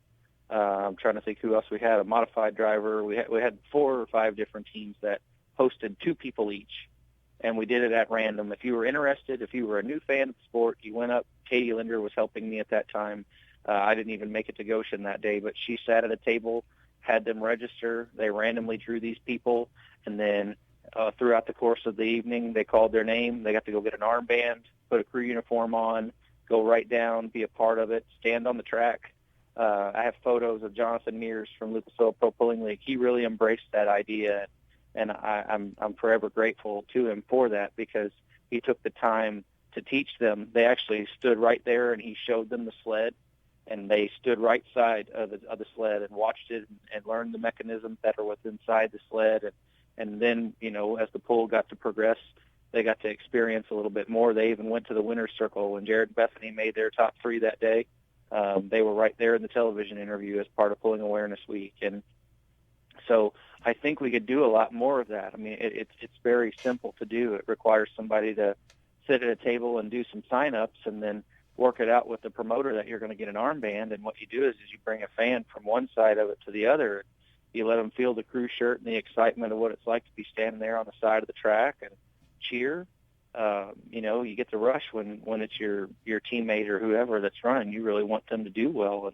I'm trying to think who else we had. A modified driver. We had 4 or 5 different teams that hosted 2 people each, and we did it at random. If you were interested, if you were a new fan of the sport, you went up. Katie Linder was helping me at that time. I didn't even make it to Goshen that day, but she sat at a table, had them register. They randomly drew these people, and then throughout the course of the evening, they called their name. They got to go get an armband, put a crew uniform on, go right down, be a part of it, stand on the track. I have photos of Jonathan Mears from Lucas Oil Pro Pulling League. He really embraced that idea, and I'm forever grateful to him for that because he took the time to teach them. They actually stood right there, and he showed them the sled, and they stood right side of the sled and watched it and learned the mechanisms that are within inside the sled. And then, as the pull got to progress, they got to experience a little bit more. They even went to the winner's circle when Jared and Bethany made their top 3 that day. They were right there in the television interview as part of Pulling Awareness Week. And so I think we could do a lot more of that. I mean, it's very simple to do. It requires somebody to sit at a table and do some sign-ups and then work it out with the promoter that you're going to get an armband. And what you do is you bring a fan from one side of it to the other. You let them feel the crew shirt and the excitement of what it's like to be standing there on the side of the track and cheer. You get the rush when it's your teammate or whoever that's running. You really want them to do well.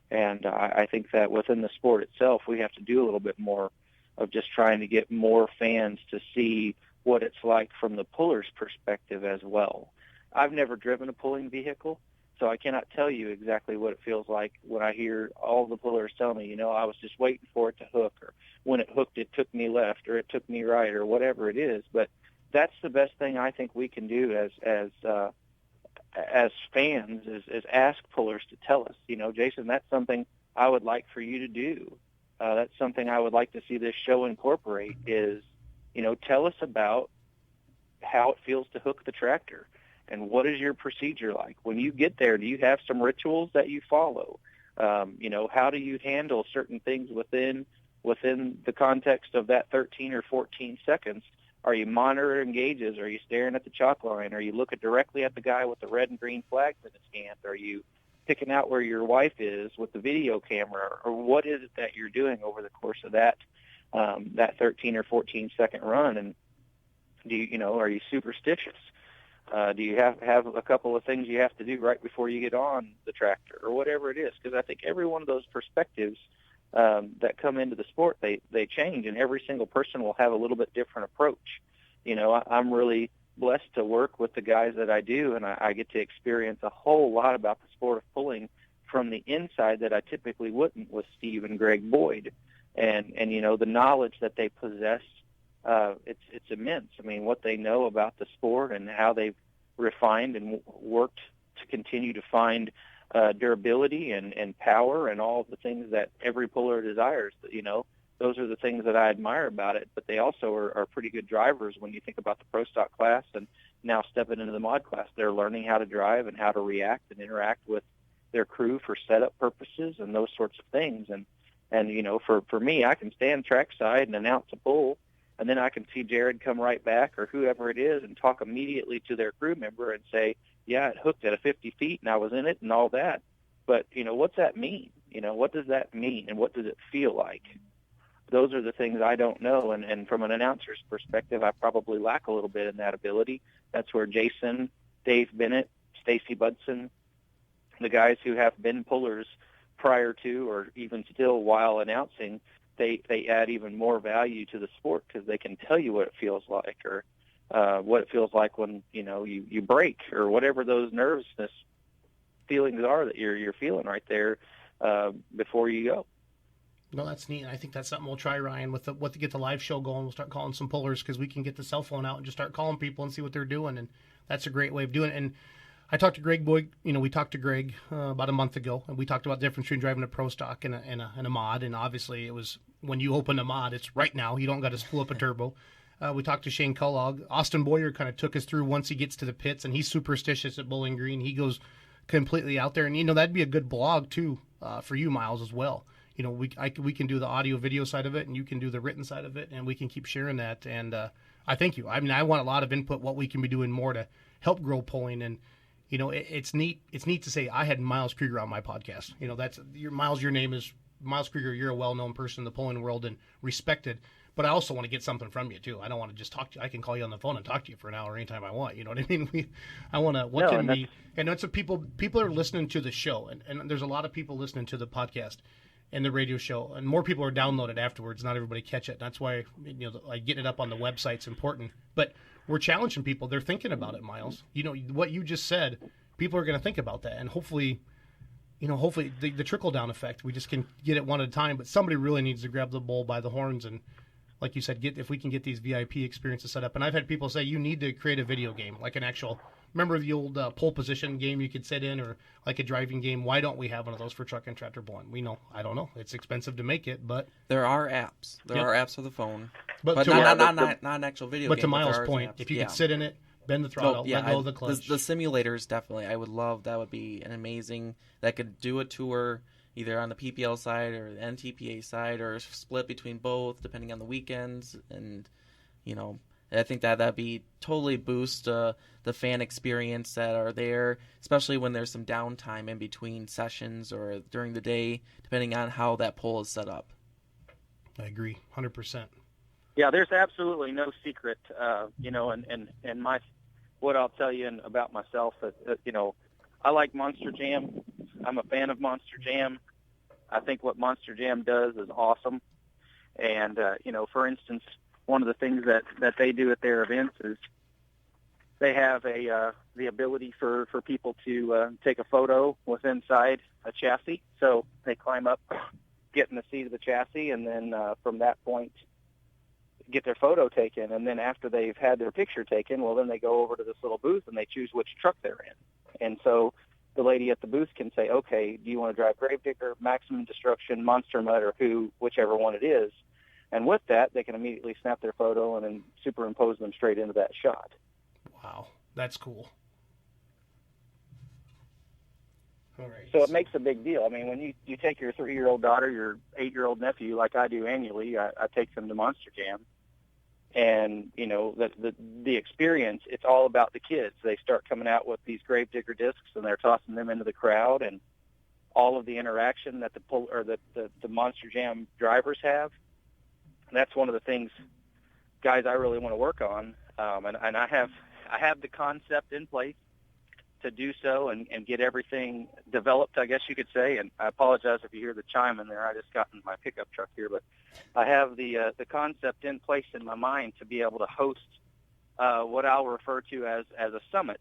And I think that within the sport itself, we have to do a little bit more of just trying to get more fans to see what it's like from the puller's perspective as well. I've never driven a pulling vehicle, so I cannot tell you exactly what it feels like when I hear all the pullers tell me, I was just waiting for it to hook, or when it hooked, it took me left, or it took me right, or whatever it is. But that's the best thing I think we can do as as fans is ask pullers to tell us, Jason, that's something I would like for you to do. That's something I would like to see this show incorporate is, tell us about how it feels to hook the tractor and what is your procedure like. When you get there, do you have some rituals that you follow? How do you handle certain things within the context of that 13 or 14 seconds? Are you monitoring gauges? Are you staring at the chalk line? Are you looking directly at the guy with the red and green flags in his hand? Are you picking out where your wife is with the video camera? Or what is it that you're doing over the course of that 13 or 14 second run? And are you superstitious? Do you have a couple of things you have to do right before you get on the tractor or whatever it is? Because I think every one of those perspectives that come into the sport, they change, and every single person will have a little bit different approach. I'm really blessed to work with the guys that I do, and I get to experience a whole lot about the sport of pulling from the inside that I typically wouldn't with Steve and Greg Boyd. And the knowledge that they possess, it's immense. I mean, what they know about the sport and how they've refined and worked to continue to find durability and power and all of the things that every puller desires. Those are the things that I admire about it. But they also are pretty good drivers when you think about the pro stock class and now stepping into the mod class. They're learning how to drive and how to react and interact with their crew for setup purposes and those sorts of things. And for me, I can stand trackside and announce a pull, and then I can see Jared come right back or whoever it is and talk immediately to their crew member and say, yeah, it hooked at a 50 feet and I was in it and all that. But, what's that mean? What does that mean and what does it feel like? Those are the things I don't know. And from an announcer's perspective, I probably lack a little bit in that ability. That's where Jason, Dave Bennett, Stacy Budson, the guys who have been pullers prior to or even still while announcing, they add even more value to the sport because they can tell you what it feels like or what it feels like when you break or whatever those nervousness feelings are that you're feeling right there before you go.
No, that's neat. I think that's something we'll try, Ryan, with to get the live show going. We'll start calling some pullers because we can get the cell phone out and just start calling people and see what they're doing, and that's a great way of doing it. And I talked to Greg Boyd. We talked to Greg about a month ago, and we talked about the difference between driving a pro stock and a mod. And obviously, it was when you open a mod, it's right now. You don't got to spool up a turbo. We talked to Shane Kellogg. Austin Boyer kind of took us through once he gets to the pits, and he's superstitious at Bowling Green. He goes completely out there, and that'd be a good blog too for you, Miles, as well. We can do the audio video side of it, and you can do the written side of it, and we can keep sharing that. And I thank you. I mean, I want a lot of input. What we can be doing more to help grow pulling, and it's neat. It's neat to say I had Miles Krieger on my podcast. That's Miles. Your name is Miles Krieger. You're a well-known person in the pulling world and respected. But I also want to get something from you too. I don't want to just talk to you. I can call you on the phone and talk to you for an hour anytime I want. You know what I mean? I want to. And that's what people are listening to the show, and there's a lot of people listening to the podcast and the radio show, and more people are downloaded afterwards. Not everybody catch it. That's why getting it up on the website's important. But we're challenging people. They're thinking about it, Miles. What you just said. People are going to think about that, and hopefully the trickle down effect. We just can get it one at a time. But somebody really needs to grab the bull by the horns and, like you said, if we can get these VIP experiences set up. And I've had people say you need to create a video game, like an actual. Remember the old pole position game you could sit in, or like a driving game? Why don't we have one of those for truck and tractor pulling? We know. I don't know. It's expensive to make it, but
there are apps. There
Yep.
are apps for the phone,
but
not an actual video
but
game.
to Miles'
there are
point,
apps.
if you could sit in it, bend the throttle, let go of the clutch.
The simulators definitely. I would love that. Would be an amazing. That could do a tour either on the PPL side or the NTPA side, or split between both depending on the weekends. And I think that'd be totally boost the fan experience that are there, especially when there's some downtime in between sessions or during the day, depending on how that pole is set up.
I agree, 100%.
Yeah, there's absolutely no secret, and what I'll tell you about myself, I like Monster Jam. I'm a fan of Monster Jam. I think what Monster Jam does is awesome. And, for instance, one of the things that they do at their events is they have the ability for people to take a photo with inside a chassis. So they climb up, get in the seat of the chassis, and then from that point, get their photo taken, and then after they've had their picture taken, well, then they go over to this little booth and they choose which truck they're in. And so the lady at the booth can say, okay, do you want to drive Gravedigger, Maximum Destruction, Monster Mud, or whichever one it is. And with that, they can immediately snap their photo and then superimpose them straight into that shot.
Wow, that's cool. All right.
So it makes a big deal. I mean, when you take your 3-year-old daughter, your 8-year-old nephew, like I do annually, I take them to Monster Jam. And, you know, the experience, it's all about the kids. They start coming out with these Gravedigger discs, and they're tossing them into the crowd, and all of the interaction that the Monster Jam drivers have. And that's one of the things, guys, I really want to work on. And I have the concept in place to do so and get everything developed, I guess you could say. And I apologize if you hear the chime in there. I just got in my pickup truck here, but I have the concept in place in my mind to be able to host what I'll refer to as a summit.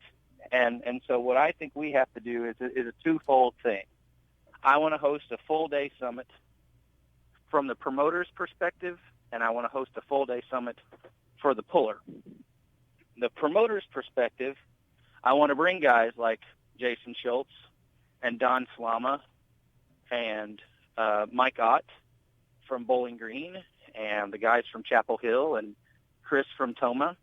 And so what I think we have to do is a twofold thing. I want to host a full-day summit from the promoter's perspective, and I want to host a full-day summit for the puller. The promoter's perspective, I want to bring guys like Jason Schultz and Don Slama and Mike Ott from Bowling Green and the guys from Chapel Hill and Chris from Tomah.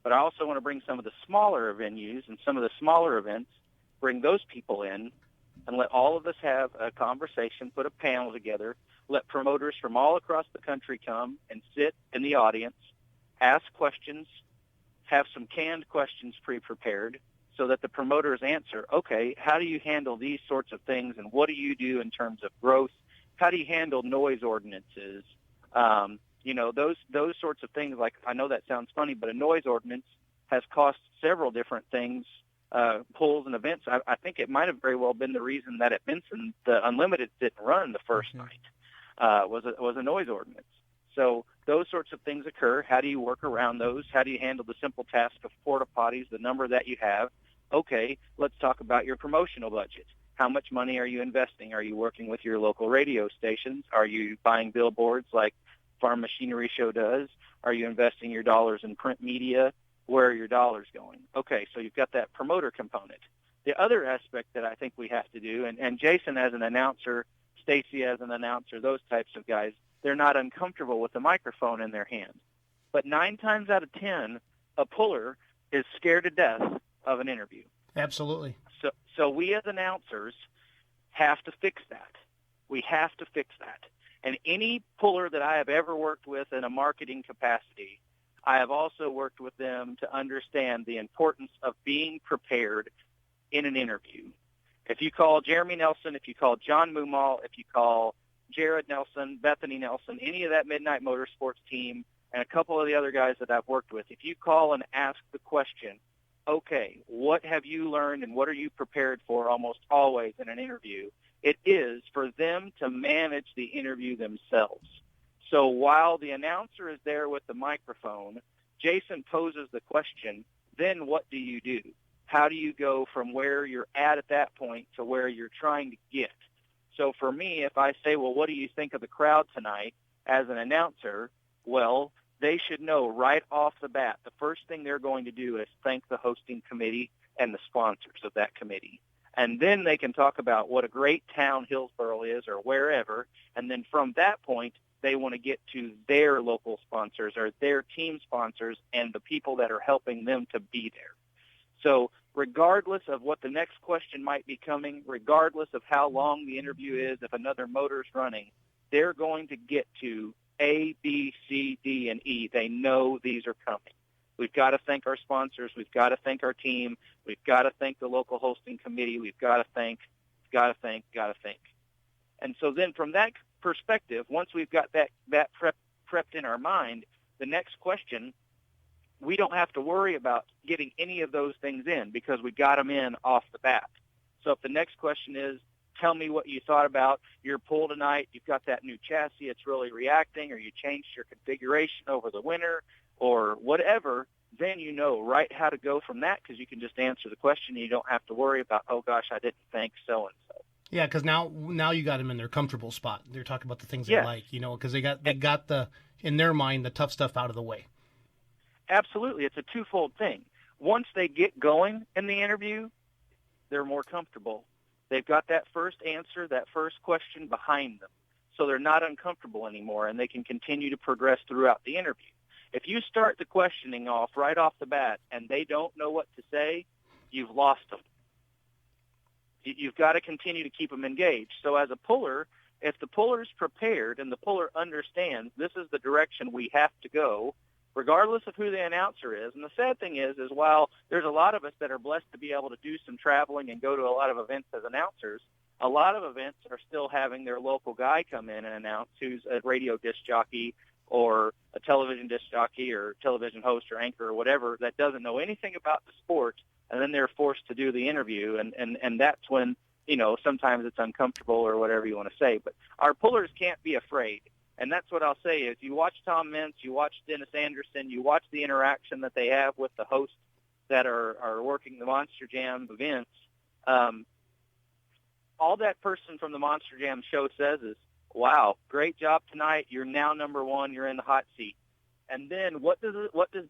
But I also want to bring some of the smaller venues and some of the smaller events, bring those people in and let all of us have a conversation, put a panel together, let promoters from all across the country come and sit in the audience, ask questions, have some canned questions pre-prepared, so that the promoters answer, okay, how do you handle these sorts of things, and what do you do in terms of growth? How do you handle noise ordinances? You know, those sorts of things. Like, I know that sounds funny, but a noise ordinance has cost several different things, pulls and events. I think it might have very well been the reason that at Benson the Unlimited didn't run the first night, was a noise ordinance. So those sorts of things occur. How do you work around those? How do you handle the simple task of porta potties, the number that you have? Okay, let's talk about your promotional budget. How much money are you investing? Are you working with your local radio stations? Are you buying billboards like Farm Machinery Show does? Are you investing your dollars in print media? Where are your dollars going? Okay, so you've got that promoter component. The other aspect that I think we have to do, and Jason as an announcer, Stacy as an announcer, those types of guys, they're not uncomfortable with the microphone in their hand. But 9 times out of 10, a puller is scared to death of an interview.
Absolutely.
So we as announcers have to fix that. We have to fix that. And any puller that I have ever worked with in a marketing capacity, I have also worked with them to understand the importance of being prepared in an interview. If you call Jeremy Nelson, if you call John Mumal, if you call Jared Nelson, Bethany Nelson, any of that Midnight Motorsports team, and a couple of the other guys that I've worked with, if you call and ask the question, okay, what have you learned and what are you prepared for almost always in an interview, it is for them to manage the interview themselves. So while the announcer is there with the microphone, Jason poses the question, then what do you do? How do you go from where you're at that point to where you're trying to get? So for me, if I say, well, what do you think of the crowd tonight as an announcer? Well, they should know right off the bat, the first thing they're going to do is thank the hosting committee and the sponsors of that committee. And then they can talk about what a great town Hillsboro is or wherever. And then from that point, they want to get to their local sponsors or their team sponsors and the people that are helping them to be there. So regardless of what the next question might be coming, regardless of how long the interview is, if another motor's running, they're going to get to A, B, C, D, and E. They know these are coming. We've got to thank our sponsors. We've got to thank our team. We've got to thank the local hosting committee. We've got to thank. And so then from that perspective, once we've got that prepped in our mind, the next question, we don't have to worry about getting any of those things in because we got them in off the bat. So if the next question is, tell me what you thought about your pull tonight, you've got that new chassis, it's really reacting, or you changed your configuration over the winter, or whatever, then you know right how to go from that because you can just answer the question and you don't have to worry about, oh gosh, I didn't thank so-and-so.
Yeah, because now you got them in their comfortable spot. They're talking about the things
Yes.
they like, because they got the, in their mind, the tough stuff out of the way.
Absolutely. It's a twofold thing. Once they get going in the interview, they're more comfortable. They've got that first answer, that first question behind them. So they're not uncomfortable anymore, and they can continue to progress throughout the interview. If you start the questioning off right off the bat and they don't know what to say, you've lost them. You've got to continue to keep them engaged. So as a puller, if the puller's prepared and the puller understands this is the direction we have to go, regardless of who the announcer is. And the sad thing is while there's a lot of us that are blessed to be able to do some traveling and go to a lot of events as announcers, a lot of events are still having their local guy come in and announce who's a radio disc jockey or a television disc jockey or television host or anchor or whatever that doesn't know anything about the sport, and then they're forced to do the interview. And that's when, sometimes it's uncomfortable or whatever you want to say. But our pullers can't be afraid. And that's what I'll say is you watch Tom Mintz, you watch Dennis Anderson, you watch the interaction that they have with the hosts that are working the Monster Jam events. All that person from the Monster Jam show says is, wow, great job tonight. You're now number one. You're in the hot seat. And then what does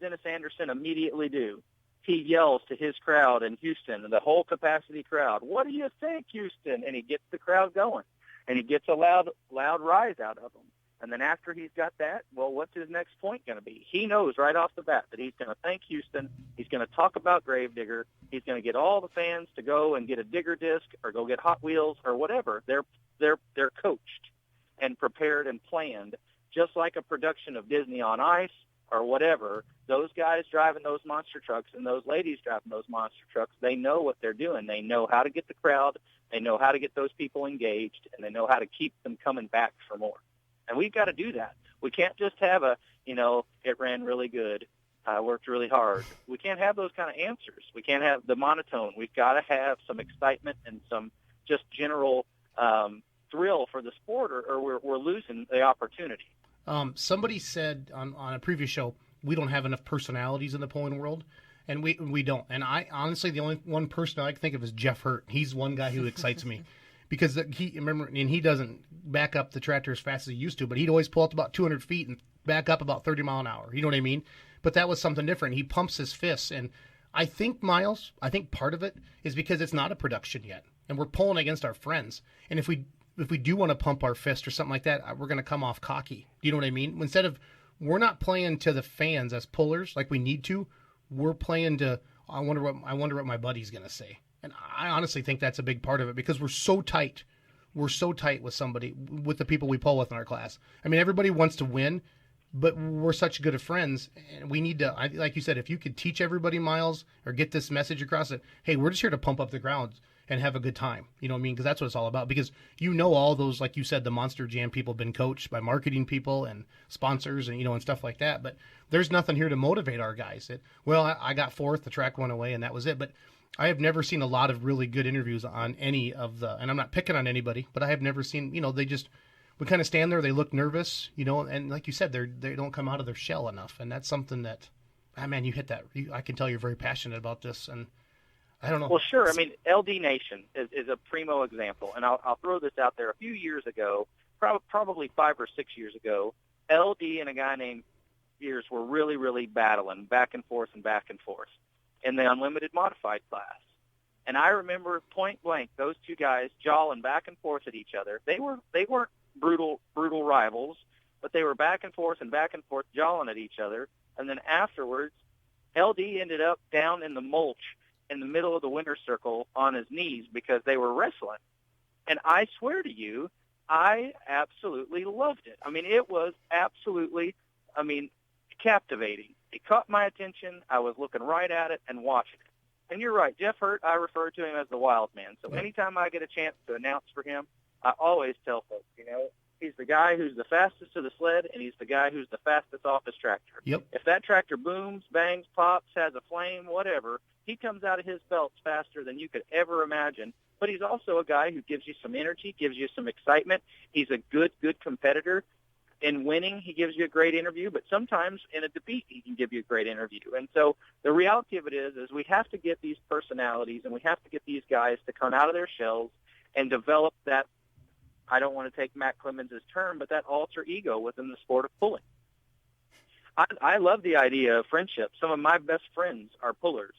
Dennis Anderson immediately do? He yells to his crowd in Houston, the whole capacity crowd, what do you think, Houston? And he gets the crowd going. And he gets a loud rise out of them. And then after he's got that, well, what's his next point going to be? He knows right off the bat that he's going to thank Houston. He's going to talk about Gravedigger. He's going to get all the fans to go and get a digger disc or go get Hot Wheels or whatever. They're coached and prepared and planned, just like a production of Disney on Ice or whatever. Those guys driving those monster trucks and those ladies driving those monster trucks, they know what they're doing. They know how to get the crowd. They know how to get those people engaged, and they know how to keep them coming back for more. And we've got to do that. We can't just have it ran really good, worked really hard. We can't have those kind of answers. We can't have the monotone. We've got to have some excitement and some just general thrill for the sport, or we're losing the opportunity.
Somebody said on a previous show, we don't have enough personalities in the pulling world, and we don't. And I honestly, the only one person I can think of is Jeff Hurt. He's one guy who excites me. Because he doesn't back up the tractor as fast as he used to, but he'd always pull up about 200 feet and back up about 30 mile an hour. You know what I mean? But that was something different. He pumps his fists. And I think, Miles, part of it is because it's not a production yet. And we're pulling against our friends. And if we do want to pump our fist or something like that, we're going to come off cocky. Do you know what I mean? Instead of, we're not playing to the fans as pullers like we need to. We're playing to, I wonder what my buddy's going to say. And I honestly think that's a big part of it because we're so tight. We're so tight with the people we pull with in our class. I mean, everybody wants to win, but we're such good of friends. And we need to, like you said, if you could teach everybody, Miles, or get this message across that, hey, we're just here to pump up the crowds and have a good time. You know what I mean? Because that's what it's all about. Because all those, like you said, the Monster Jam people have been coached by marketing people and sponsors and, and stuff like that. But there's nothing here to motivate our guys. I got fourth, the track went away, and that was it. But I have never seen a lot of really good interviews on any of and I'm not picking on anybody, but I have never seen, we kind of stand there, they look nervous, and like you said, they don't come out of their shell enough. And that's something that, man, you hit that. I can tell you're very passionate about this, and I don't know.
Well, sure. I mean, LD Nation is a primo example, and I'll throw this out there. A few years ago, probably 5 or 6 years ago, LD and a guy named Spears were really, really battling back and forth in the unlimited modified class. And I remember point blank those two guys jawing back and forth at each other. They weren't brutal rivals, but they were back and forth jawing at each other. And then afterwards, LD ended up down in the mulch in the middle of the winner's circle on his knees because they were wrestling. And I swear to you, I absolutely loved it. I mean, it was absolutely, captivating. It caught my attention. I was looking right at it and watching it. And you're right, Jeff Hurt, I refer to him as the wild man. So anytime I get a chance to announce for him, I always tell folks, he's the guy who's the fastest to the sled, and he's the guy who's the fastest off his tractor.
Yep.
If that tractor booms, bangs, pops, has a flame, whatever, he comes out of his belts faster than you could ever imagine. But he's also a guy who gives you some energy, gives you some excitement. He's a good competitor. In winning, he gives you a great interview, but sometimes in a defeat, he can give you a great interview. And so the reality of it is we have to get these personalities and we have to get these guys to come out of their shells and develop that, I don't want to take Matt Clemens' term, but that alter ego within the sport of pulling. I love the idea of friendship. Some of my best friends are pullers.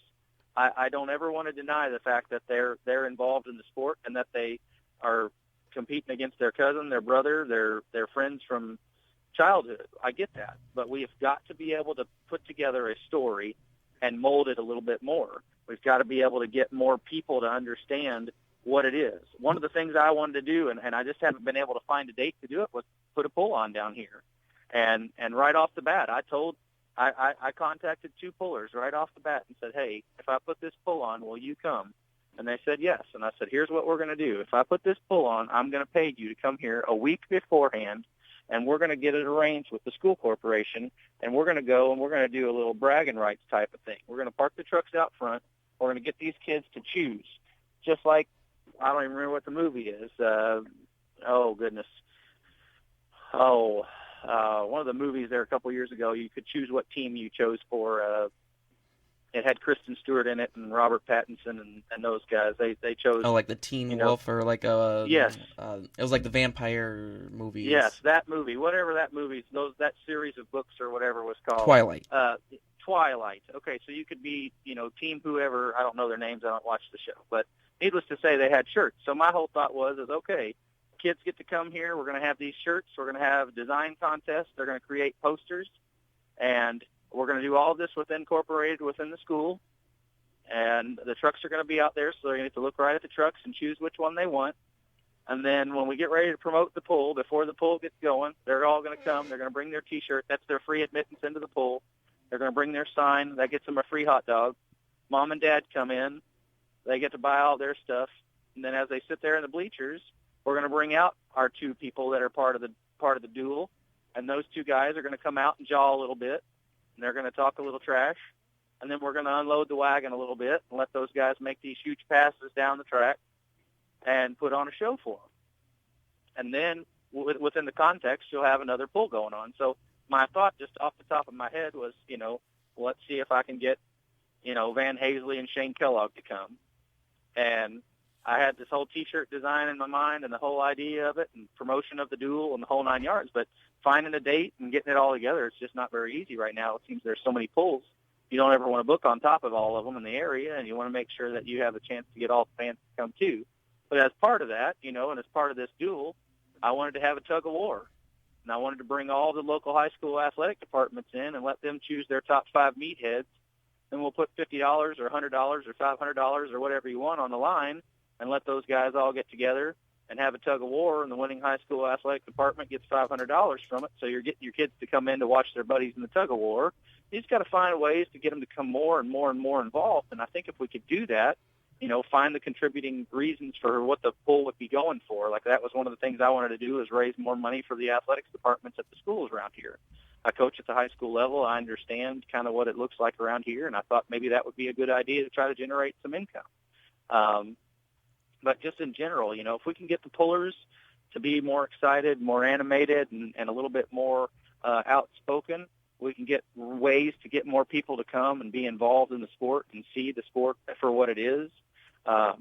I don't ever want to deny the fact that they're involved in the sport and that they are competing against their cousin, their brother, their friends from childhood. I get that. But we have got to be able to put together a story and mold it a little bit more. We've got to be able to get more people to understand what it is. One of the things I wanted to do, and I just haven't been able to find a date to do it, was put a pull on down here. And right off the bat, I contacted two pullers right off the bat and said, hey, if I put this pull on, will you come? And they said yes. And I said, here's what we're going to do. If I put this pull on, I'm going to pay you to come here a week beforehand, and we're going to get it arranged with the school corporation, and we're going to go and we're going to do a little bragging rights type of thing. We're going to park the trucks out front. We're going to get these kids to choose, just like, I don't even remember what the movie is. Oh, goodness. One of the movies there a couple years ago, you could choose what team you chose for. It had Kristen Stewart in it and Robert Pattinson and those guys. They chose.
Oh, like the Teen Wolf or like a.
Yes.
It was like the vampire movies.
Yes, that movie. Whatever that movie, that series of books or whatever was called.
Twilight.
Twilight. Okay, so you could be, team whoever. I don't know their names. I don't watch the show. But needless to say, they had shirts. So my whole thought was, okay, kids get to come here. We're going to have these shirts. We're going to have design contests. They're going to create posters. And we're going to do all of this incorporated within the school. And the trucks are going to be out there, so they're going to look right at the trucks and choose which one they want. And then when we get ready to promote the pull, before the pull gets going, they're all going to come. They're going to bring their T-shirt. That's their free admittance into the pull. They're going to bring their sign. That gets them a free hot dog. Mom and Dad come in. They get to buy all their stuff. And then as they sit there in the bleachers, we're going to bring out our two people that are part of the duel. And those two guys are going to come out and jaw a little bit. And they're going to talk a little trash. And then we're going to unload the wagon a little bit and let those guys make these huge passes down the track and put on a show for them. And then within the context, you'll have another pull going on. So my thought just off the top of my head was, let's see if I can get, Van Hazley and Shane Kellogg to come. And I had this whole T-shirt design in my mind and the whole idea of it and promotion of the duel and the whole 9 yards. But finding a date and getting it all together, it's just not very easy right now. It seems there's so many pulls. You don't ever want to book on top of all of them in the area, and you want to make sure that you have a chance to get all the fans to come too. But as part of that, and as part of this duel, I wanted to have a tug of war. And I wanted to bring all the local high school athletic departments in and let them choose their top 5 meatheads. And we'll put $50 or $100 or $500 or whatever you want on the line and let those guys all get together and have a tug of war, and the winning high school athletic department gets $500 from it. So you're getting your kids to come in to watch their buddies in the tug of war. You just got to find ways to get them to come more and more and more involved. And I think if we could do that, find the contributing reasons for what the pull would be going for. Like that was one of the things I wanted to do, is raise more money for the athletics departments at the schools around here. I coach at the high school level. I understand kind of what it looks like around here, and I thought maybe that would be a good idea to try to generate some income. But just in general, if we can get the pullers to be more excited, more animated, and a little bit more outspoken, we can get ways to get more people to come and be involved in the sport and see the sport for what it is. I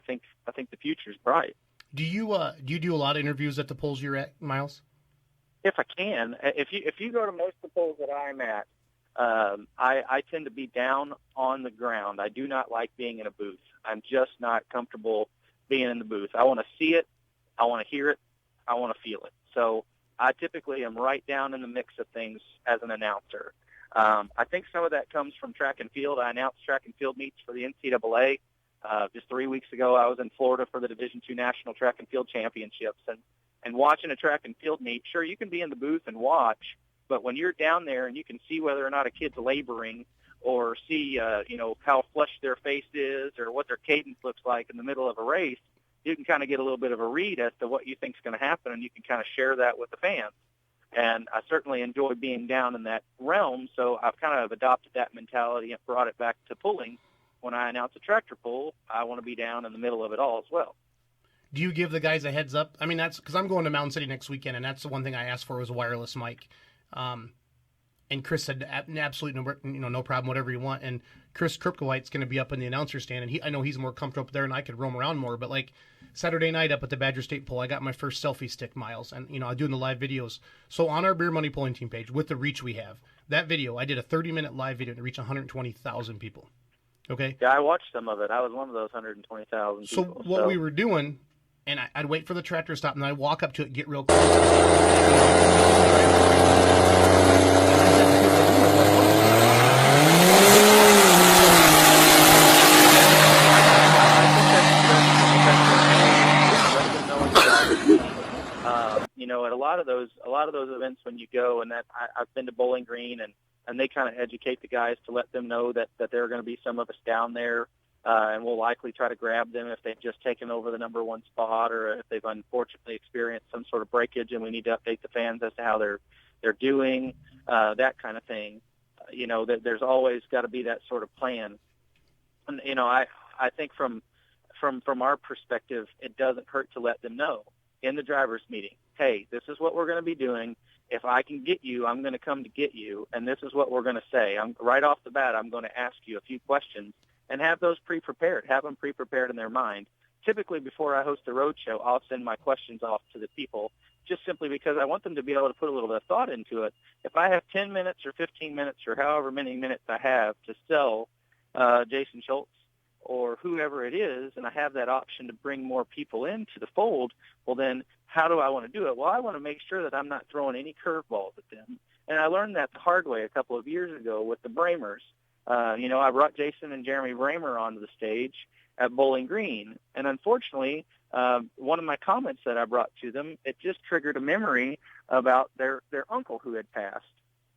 think the future is bright.
Do you do a lot of interviews at the polls you're at, Miles?
If I can. If you go to most of the polls that I'm at, I tend to be down on the ground. I do not like being in a booth. I'm just not comfortable being in the booth. I want to see it. I want to hear it. I want to feel it. So I typically am right down in the mix of things as an announcer. I think some of that comes from track and field. I announced track and field meets for the NCAA. Just 3 weeks ago, I was in Florida for the Division II National Track and Field Championships. And watching a track and field meet, sure, you can be in the booth and watch, but when you're down there and you can see whether or not a kid's laboring or see, how flushed their face is or what their cadence looks like in the middle of a race, you can kind of get a little bit of a read as to what you think is going to happen, and you can kind of share that with the fans. And I certainly enjoy being down in that realm, so I've kind of adopted that mentality and brought it back to pulling. When I announce a tractor pull, I want to be down in the middle of it all as well.
Do you give the guys a heads up? I mean, that's because I'm going to Mountain City next weekend, and that's the one thing I asked for was a wireless mic. And Chris said, absolutely no problem, whatever you want. And Chris Kripkowite's going to be up in the announcer stand, and I know he's more comfortable up there, and I could roam around more. But Saturday night up at the Badger State Poll, I got my first selfie stick, Miles, and I'm doing the live videos. So on our Beer Money Pulling Team page, with the reach we have, that video, I did a 30-minute live video to reach 120,000 people. Okay.
Yeah, I watched some of it. I was one of those 120,000
So
people.
what we were doing, and I'd wait for the tractor to stop, and I'd walk up to it, get real close.
At a lot of those events when you go, and that I've been to Bowling Green, and they kind of educate the guys to let them know that there are going to be some of us down there, and we'll likely try to grab them if they've just taken over the number one spot, or if they've unfortunately experienced some sort of breakage, and we need to update the fans as to how they're doing, that kind of thing. That there's always got to be that sort of plan. And I think from our perspective, it doesn't hurt to let them know in the driver's meeting, hey, this is what we're going to be doing. If I can get you, I'm going to come to get you, and this is what we're going to say. Right off the bat, I'm going to ask you a few questions and have those pre-prepared. Have them pre-prepared in their mind. Typically, before I host a road show, I'll send my questions off to the people just simply because I want them to be able to put a little bit of thought into it. If I have 10 minutes or 15 minutes or however many minutes I have to sell Jason Schultz or whoever it is, and I have that option to bring more people into the fold, well, then how do I want to do it? Well, I want to make sure that I'm not throwing any curveballs at them. And I learned that the hard way a couple of years ago with the Bramers. I brought Jason and Jeremy Bramer onto the stage at Bowling Green. And unfortunately, one of my comments that I brought to them, it just triggered a memory about their uncle who had passed.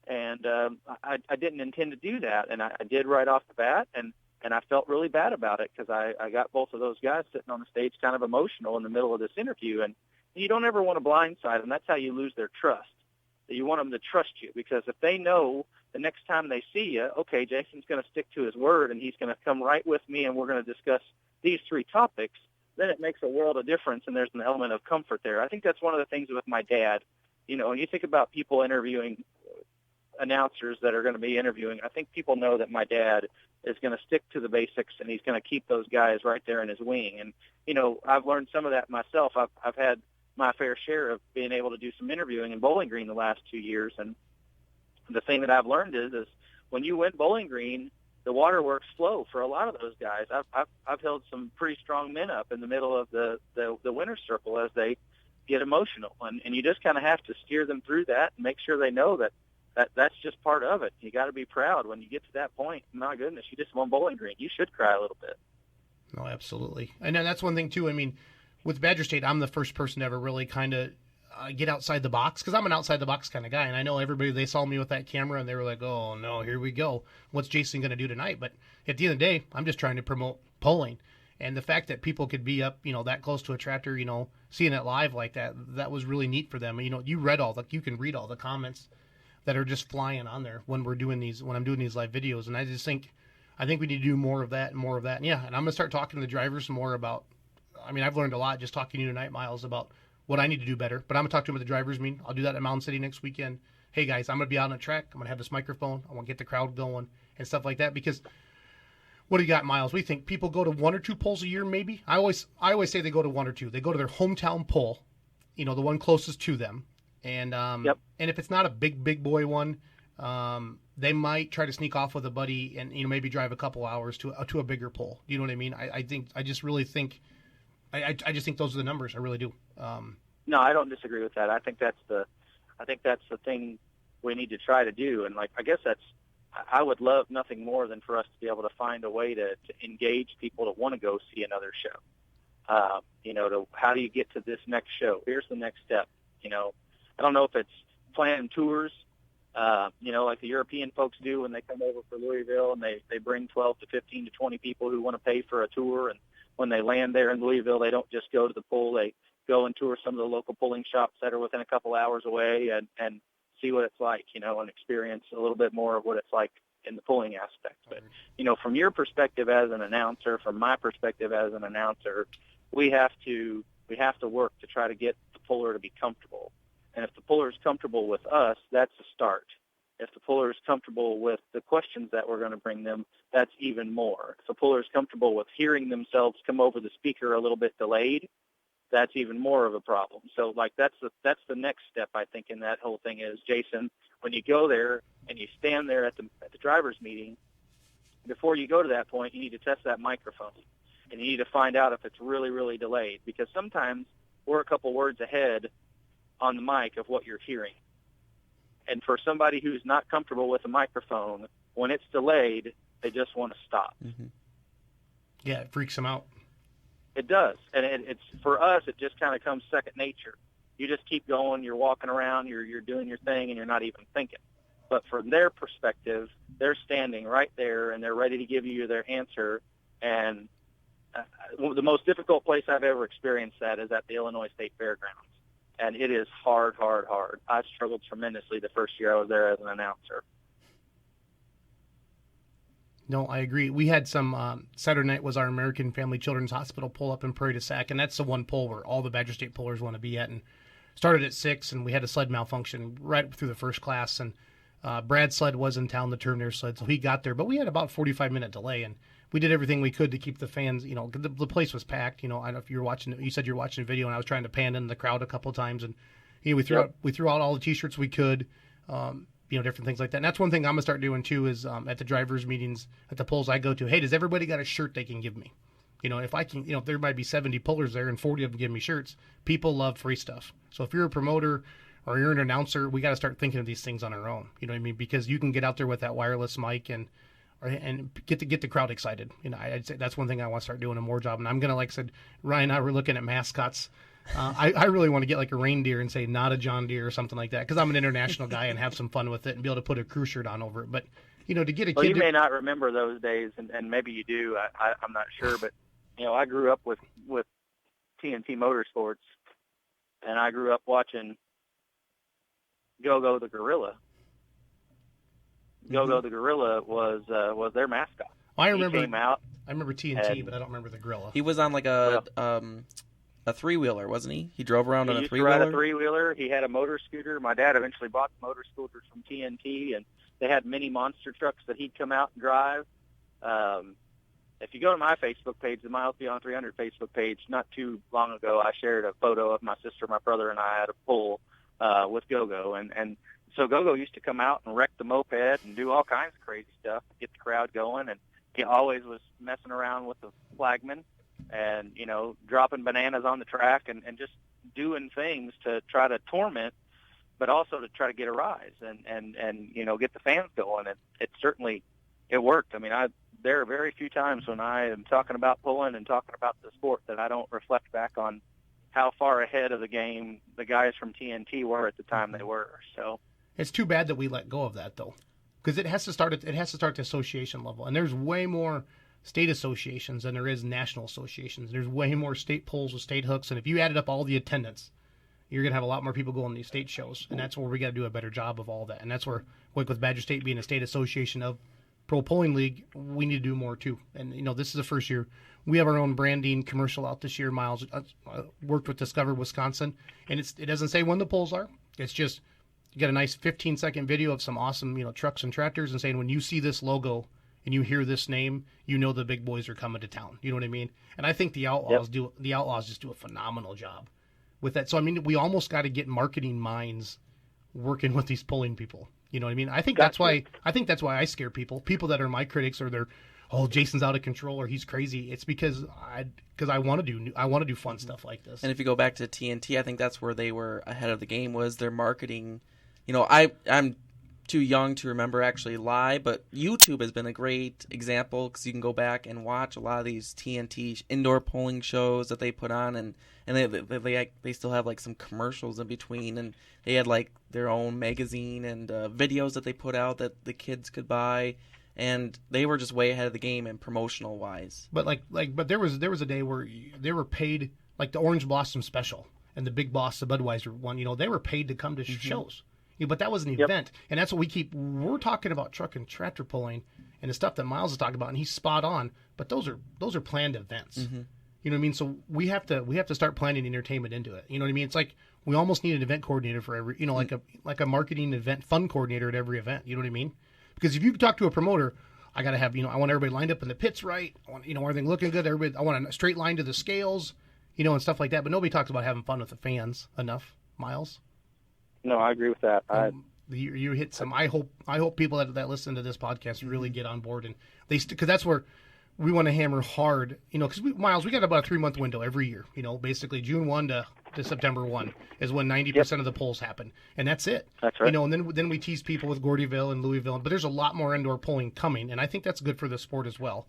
And I didn't intend to do that. And I did right off the bat. And I felt really bad about it because I got both of those guys sitting on the stage kind of emotional in the middle of this interview. And you don't ever want to blindside them. That's how you lose their trust. You want them to trust you, because if they know the next time they see you, okay, Jason's going to stick to his word and he's going to come right with me and we're going to discuss these three topics, then it makes a world of difference and there's an element of comfort there. I think that's one of the things with my dad. When you think about people interviewing announcers that are going to be interviewing, I think people know that my dad is going to stick to the basics and he's going to keep those guys right there in his wing. And, I've learned some of that myself. I've had my fair share of being able to do some interviewing in Bowling Green the last 2 years. And the thing that I've learned is when you win Bowling Green, the waterworks flow for a lot of those guys. I've held some pretty strong men up in the middle of the winner's circle as they get emotional. And you just kind of have to steer them through that and make sure they know that's just part of it. You got to be proud when you get to that point. My goodness, you just won Bowling Green. You should cry a little bit.
No, absolutely. And then that's one thing too. I mean, with Badger State, I'm the first person to ever really kind of get outside the box, because I'm an outside the box kind of guy. And I know everybody, they saw me with that camera and they were like, oh no, here we go. What's Jason going to do tonight? But at the end of the day, I'm just trying to promote polling. And the fact that people could be up, that close to a tractor, seeing it live like that, that was really neat for them. You can read all the comments that are just flying on there when I'm doing these live videos. And I think we need to do more of that and more of that. And yeah, and I'm going to start talking to the drivers more about, I've learned a lot just talking to you tonight, Miles, about what I need to do better. But I'm going to talk to them at the drivers meeting. I'll do that at Mountain City next weekend. Hey guys, I'm going to be out on a track. I'm going to have this microphone. I want to get the crowd going and stuff like that. Because what do you got, Miles? We think people go to 1 or 2 polls a year, maybe. I always say they go to 1 or 2. They go to their hometown poll, the one closest to them. And
yep.
And if it's not a big boy one, they might try to sneak off with a buddy and maybe drive a couple hours to a bigger poll. You know what I mean? I just think those are the numbers. I really do.
No, I don't disagree with that. I think that's the thing we need to try to do. And I would love nothing more than for us to be able to find a way to engage people to want to go see another show. To how do you get to this next show? Here's the next step. I don't know if it's planning tours, like the European folks do when they come over for Louisville and they bring 12 to 15 to 20 people who want to pay for a tour. And when they land there in Louisville, they don't just go to the pool. They go and tour some of the local pulling shops that are within a couple hours away and see what it's like, and experience a little bit more of what it's like in the pulling aspect. But, from your perspective as an announcer, from my perspective as an announcer, we have to work to try to get the puller to be comfortable. And if the puller is comfortable with us, that's a start. If the puller is comfortable with the questions that we're going to bring them, that's even more. If the puller is comfortable with hearing themselves come over the speaker a little bit delayed, that's even more of a problem. So, like, that's the next step, I think, in that whole thing is, Jason, when you go there and you stand there at the driver's meeting, before you go to that point, you need to test that microphone. And you need to find out if it's really, really delayed, because sometimes we're a couple words ahead on the mic of what you're hearing. And for somebody who's not comfortable with a microphone, when it's delayed, they just want to stop.
Mm-hmm.
Yeah, it freaks them out.
It does. And it's for us, it just kind of comes second nature. You just keep going, you're walking around, you're doing your thing, and you're not even thinking. But from their perspective, they're standing right there, and they're ready to give you their answer. And the most difficult place I've ever experienced that is at the Illinois State Fairgrounds. And it is hard, hard, hard. I struggled tremendously the first year I was there as an announcer.
No, I agree. We had some, Saturday night was our American Family Children's Hospital pull up in Prairie du Sac, and that's the one pull where all the Badger State pullers want to be at. And started at 6, and we had a sled malfunction right through the first class. And Brad's sled was in town to turn their sled, so he got there. But we had about 45-minute delay, and we did everything we could to keep the fans, the place was packed. I don't know if you're watching, you said you're watching a video, and I was trying to pan in the crowd a couple of times, and we threw out all the T-shirts we could, different things like that. And that's one thing I'm gonna start doing too is at the drivers' meetings, at the polls I go to. Hey, does everybody got a shirt they can give me? If I can, if there might be 70 pullers there and 40 of them give me shirts, people love free stuff. So if you're a promoter or you're an announcer, we got to start thinking of these things on our own. You know what I mean? Because you can get out there with that wireless mic and get the crowd excited. I'd say that's one thing I want to start doing a more job. And I'm gonna, like I said, Ryan and I were looking at mascots. I really want to get like a reindeer and say not a John Deere or something like that, because I'm an international guy and have some fun with it and be able to put a crew shirt on over it. But to get a kid.
Well, you may not remember those days, and maybe you do. I'm not sure, but I grew up with TNT Motorsports, and I grew up watching Go-Go the Gorilla. Go-Go the Gorilla was their mascot.
I remember.
He came out.
I remember TNT, but I don't remember the gorilla.
He was on like a three-wheeler, wasn't he? He drove around on a three-wheeler?
He used to ride a three-wheeler. He had a motor scooter. My dad eventually bought the motor scooters from TNT, and they had mini monster trucks that he'd come out and drive. If you go to my Facebook page, the Miles Beyond 300 Facebook page, not too long ago, I shared a photo of my sister, my brother, and I at a pull with Go-Go. And so Go-Go used to come out and wreck the moped and do all kinds of crazy stuff, get the crowd going. And he always was messing around with the flagman and, dropping bananas on the track and just doing things to try to torment, but also to try to get a rise and get the fans going. And it worked. I mean, there are very few times when I am talking about pulling and talking about the sport that I don't reflect back on how far ahead of the game the guys from TNT were at the time they were. So
it's too bad that we let go of that, though, because it has to start at the association level, and there's way more state associations than there is national associations. There's way more state polls with state hooks, and if you added up all the attendance, you're gonna have a lot more people going to these state shows, and that's where we got to do a better job of all that. And that's where, like with Badger State being a state association of Pro Polling League, we need to do more too. And this is the first year we have our own branding commercial out this year. Miles worked with Discover Wisconsin, and it doesn't say when the polls are. It's just you got a nice 15-second video of some awesome trucks and tractors, and saying when you see this logo and you hear this name, the big boys are coming to town. You know what I mean? And I think the Outlaws just do a phenomenal job with that. So we almost got to get marketing minds working with these polling people. You know what I mean? I think that's why I scare people. People that are my critics, or they're, Jason's out of control or he's crazy. It's because I want to do fun stuff like this.
And if you go back to TNT, I think that's where they were ahead of the game, was their marketing. I'm too young to remember actually live, but YouTube has been a great example, because you can go back and watch a lot of these TNT indoor polling shows that they put on, and they still have like some commercials in between, and they had like their own magazine and videos that they put out that the kids could buy, and they were just way ahead of the game in promotional wise.
But but there was a day where they were paid, like the Orange Blossom Special and the Big Boss, the Budweiser one. They were paid to come to shows. But that was an event, and that's what we're talking about, truck and tractor pulling and the stuff that Miles is talking about, and he's spot on. But those are planned events. Mm-hmm. You know what I mean? So we have to start planning entertainment into it. You know what I mean? It's like we almost need an event coordinator for every, like a marketing event fun coordinator at every event. You know what I mean? Because if you talk to a promoter, I got to have, I want everybody lined up in the pits right. I want, everything looking good. Everybody, I want a straight line to the scales, and stuff like that. But nobody talks about having fun with the fans enough, Miles.
No, I agree with that.
You hit some. I hope people that listen to this podcast really get on board, and because that's where we want to hammer hard. Because Miles, we got about a 3-month window every year. Basically June 1 to September 1 is when 90% of the polls happen, and that's it.
That's right.
And then we tease people with Gordyville and Louisville, but there's a lot more indoor polling coming, and I think that's good for the sport as well,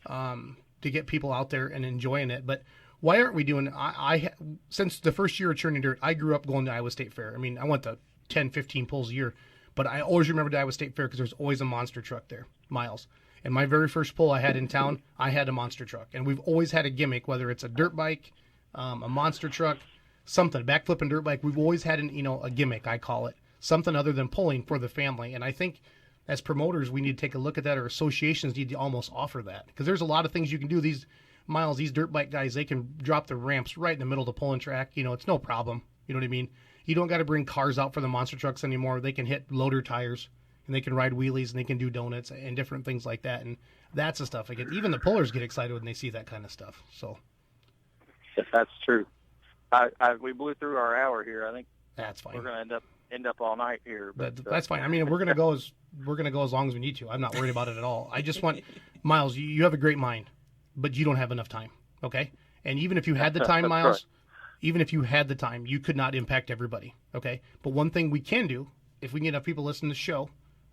to get people out there and enjoying it. But why aren't we doing? I since the first year of Churning Dirt, I grew up going to Iowa State Fair. I mean, I went to 10, 15 polls a year, but I always remember the Iowa State Fair because there's always a monster truck there, Miles. And my very first poll I had in town, I had a monster truck, and we've always had a gimmick, whether it's a dirt bike, a monster truck, something, a backflipping dirt bike. We've always had a gimmick, I call it, something other than pulling for the family. And I think as promoters, we need to take a look at that, or associations need to almost offer that, because there's a lot of things you can do. These dirt bike guys, they can drop the ramps right in the middle of the pulling track. It's no problem. You know what I mean? You don't got to bring cars out for the monster trucks anymore. They can hit loader tires, and they can ride wheelies, and they can do donuts and different things like that. And that's the stuff. Even the pullers get excited when they see that kind of stuff. So,
yes, that's true. We blew through our hour here. I think
that's fine.
We're going to end up all night here. But
that's fine. I mean, we're going to go as long as we need to. I'm not worried about it at all. I just want Miles. You have a great mind, but you don't have enough time. Okay, and even if you had the time, Miles. Even if you had the time, you could not impact everybody, okay? But one thing we can do, if we can get enough people listening to the show,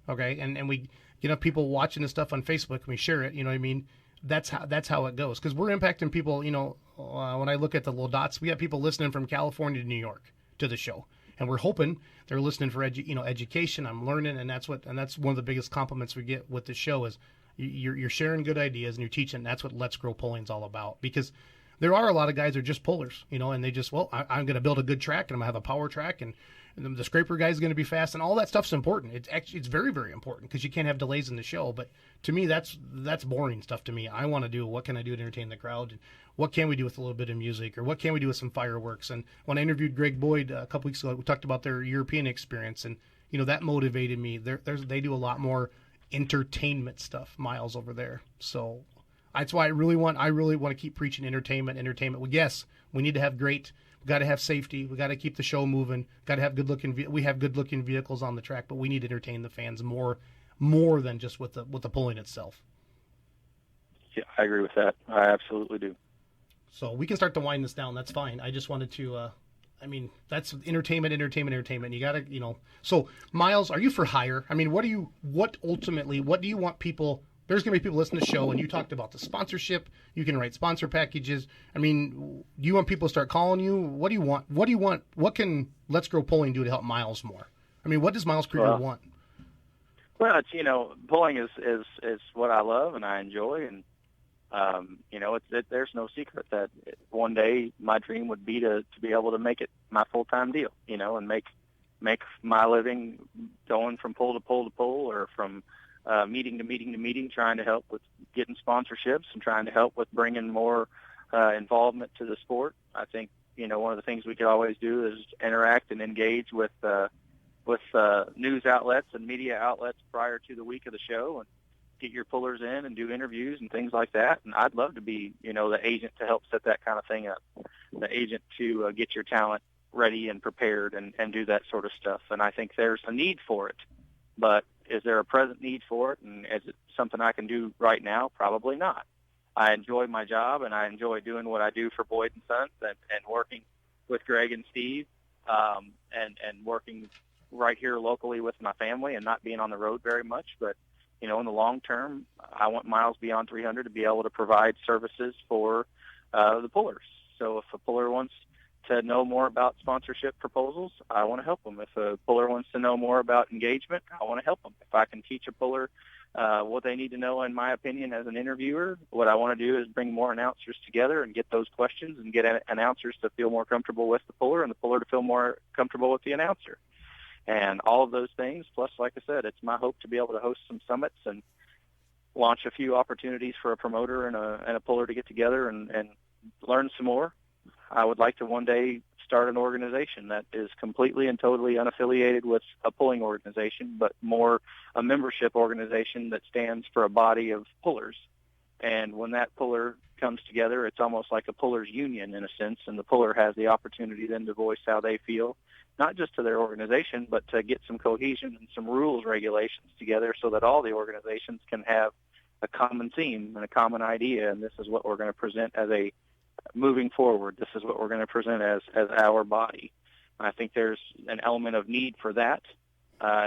okay, and we get enough people watching this stuff on Facebook, and we share it, you know what I mean? That's how it goes. Because we're impacting people, when I look at the little dots, we got people listening from California to New York to the show. And we're hoping they're listening for education. I'm learning, and that's one of the biggest compliments we get with the show is you're sharing good ideas and you're teaching. That's what Let's Grow Pulling is all about. Because there are a lot of guys that are just pullers, and they just, I'm going to build a good track, and I'm going to have a power track, and the scraper guy is going to be fast, and all that stuff's important. It's very, very important because you can't have delays in the show. But to me, that's boring stuff to me. I want to do, what can I do to entertain the crowd, and what can we do with a little bit of music, or what can we do with some fireworks? And when I interviewed Greg Boyd a couple weeks ago, we talked about their European experience, and that motivated me. They do a lot more entertainment stuff, Miles, over there. So that's why I really want to keep preaching entertainment. Well, yes, we need to have we got to have safety. We got to keep the show moving. Got to have we have good looking vehicles on the track, but we need to entertain the fans more than just with the pulling itself.
Yeah, I agree with that. I absolutely do. So
we can start to wind this down. That's fine. I just wanted to, that's entertainment. You got to, so Miles, are you for hire? I mean, what do you want people? There's going to be people listening to the show, and you talked about the sponsorship. You can write sponsor packages. I mean, do you want people to start calling you? What do you want? What can Let's Grow Pulling do to help Miles more? I mean, what does Miles Krieger want?
Well, it's, pulling is what I love and I enjoy. And, there's no secret that one day my dream would be to be able to make it my full-time deal, and make my living going from pull to pull to pull, or from meeting to meeting to meeting, trying to help with getting sponsorships and trying to help with bringing more involvement to the sport. I think, one of the things we could always do is interact and engage with news outlets and media outlets prior to the week of the show, and get your pullers in and do interviews and things like that. And I'd love to be, the agent to help set that kind of thing up, the agent to get your talent ready and prepared and do that sort of stuff. And I think there's a need for it. But is there a present need for it, and is it something I can do right now? Probably not. I enjoy my job, and I enjoy doing what I do for Boyd and Sons, and working with Greg and Steve, and working right here locally with my family, and not being on the road very much. But in the long term, I want Miles Beyond 300 to be able to provide services for the pullers. So if a puller wants to know more about sponsorship proposals, I want to help them. If a puller wants to know more about engagement, I want to help them. If I can teach a puller what they need to know, in my opinion, as an interviewer, what I want to do is bring more announcers together and get those questions and get announcers to feel more comfortable with the puller, and the puller to feel more comfortable with the announcer. And all of those things, plus, like I said, it's my hope to be able to host some summits and launch a few opportunities for a promoter and a puller to get together and learn some more. I would like to one day start an organization that is completely and totally unaffiliated with a pulling organization, but more a membership organization that stands for a body of pullers. And when that puller comes together, it's almost like a puller's union in a sense, and the puller has the opportunity then to voice how they feel, not just to their organization, but to get some cohesion and some rules, regulations together so that all the organizations can have a common theme and a common idea, and this is what we're going to present as a moving forward. This is what we're going to present as our body. And I think there's an element of need for that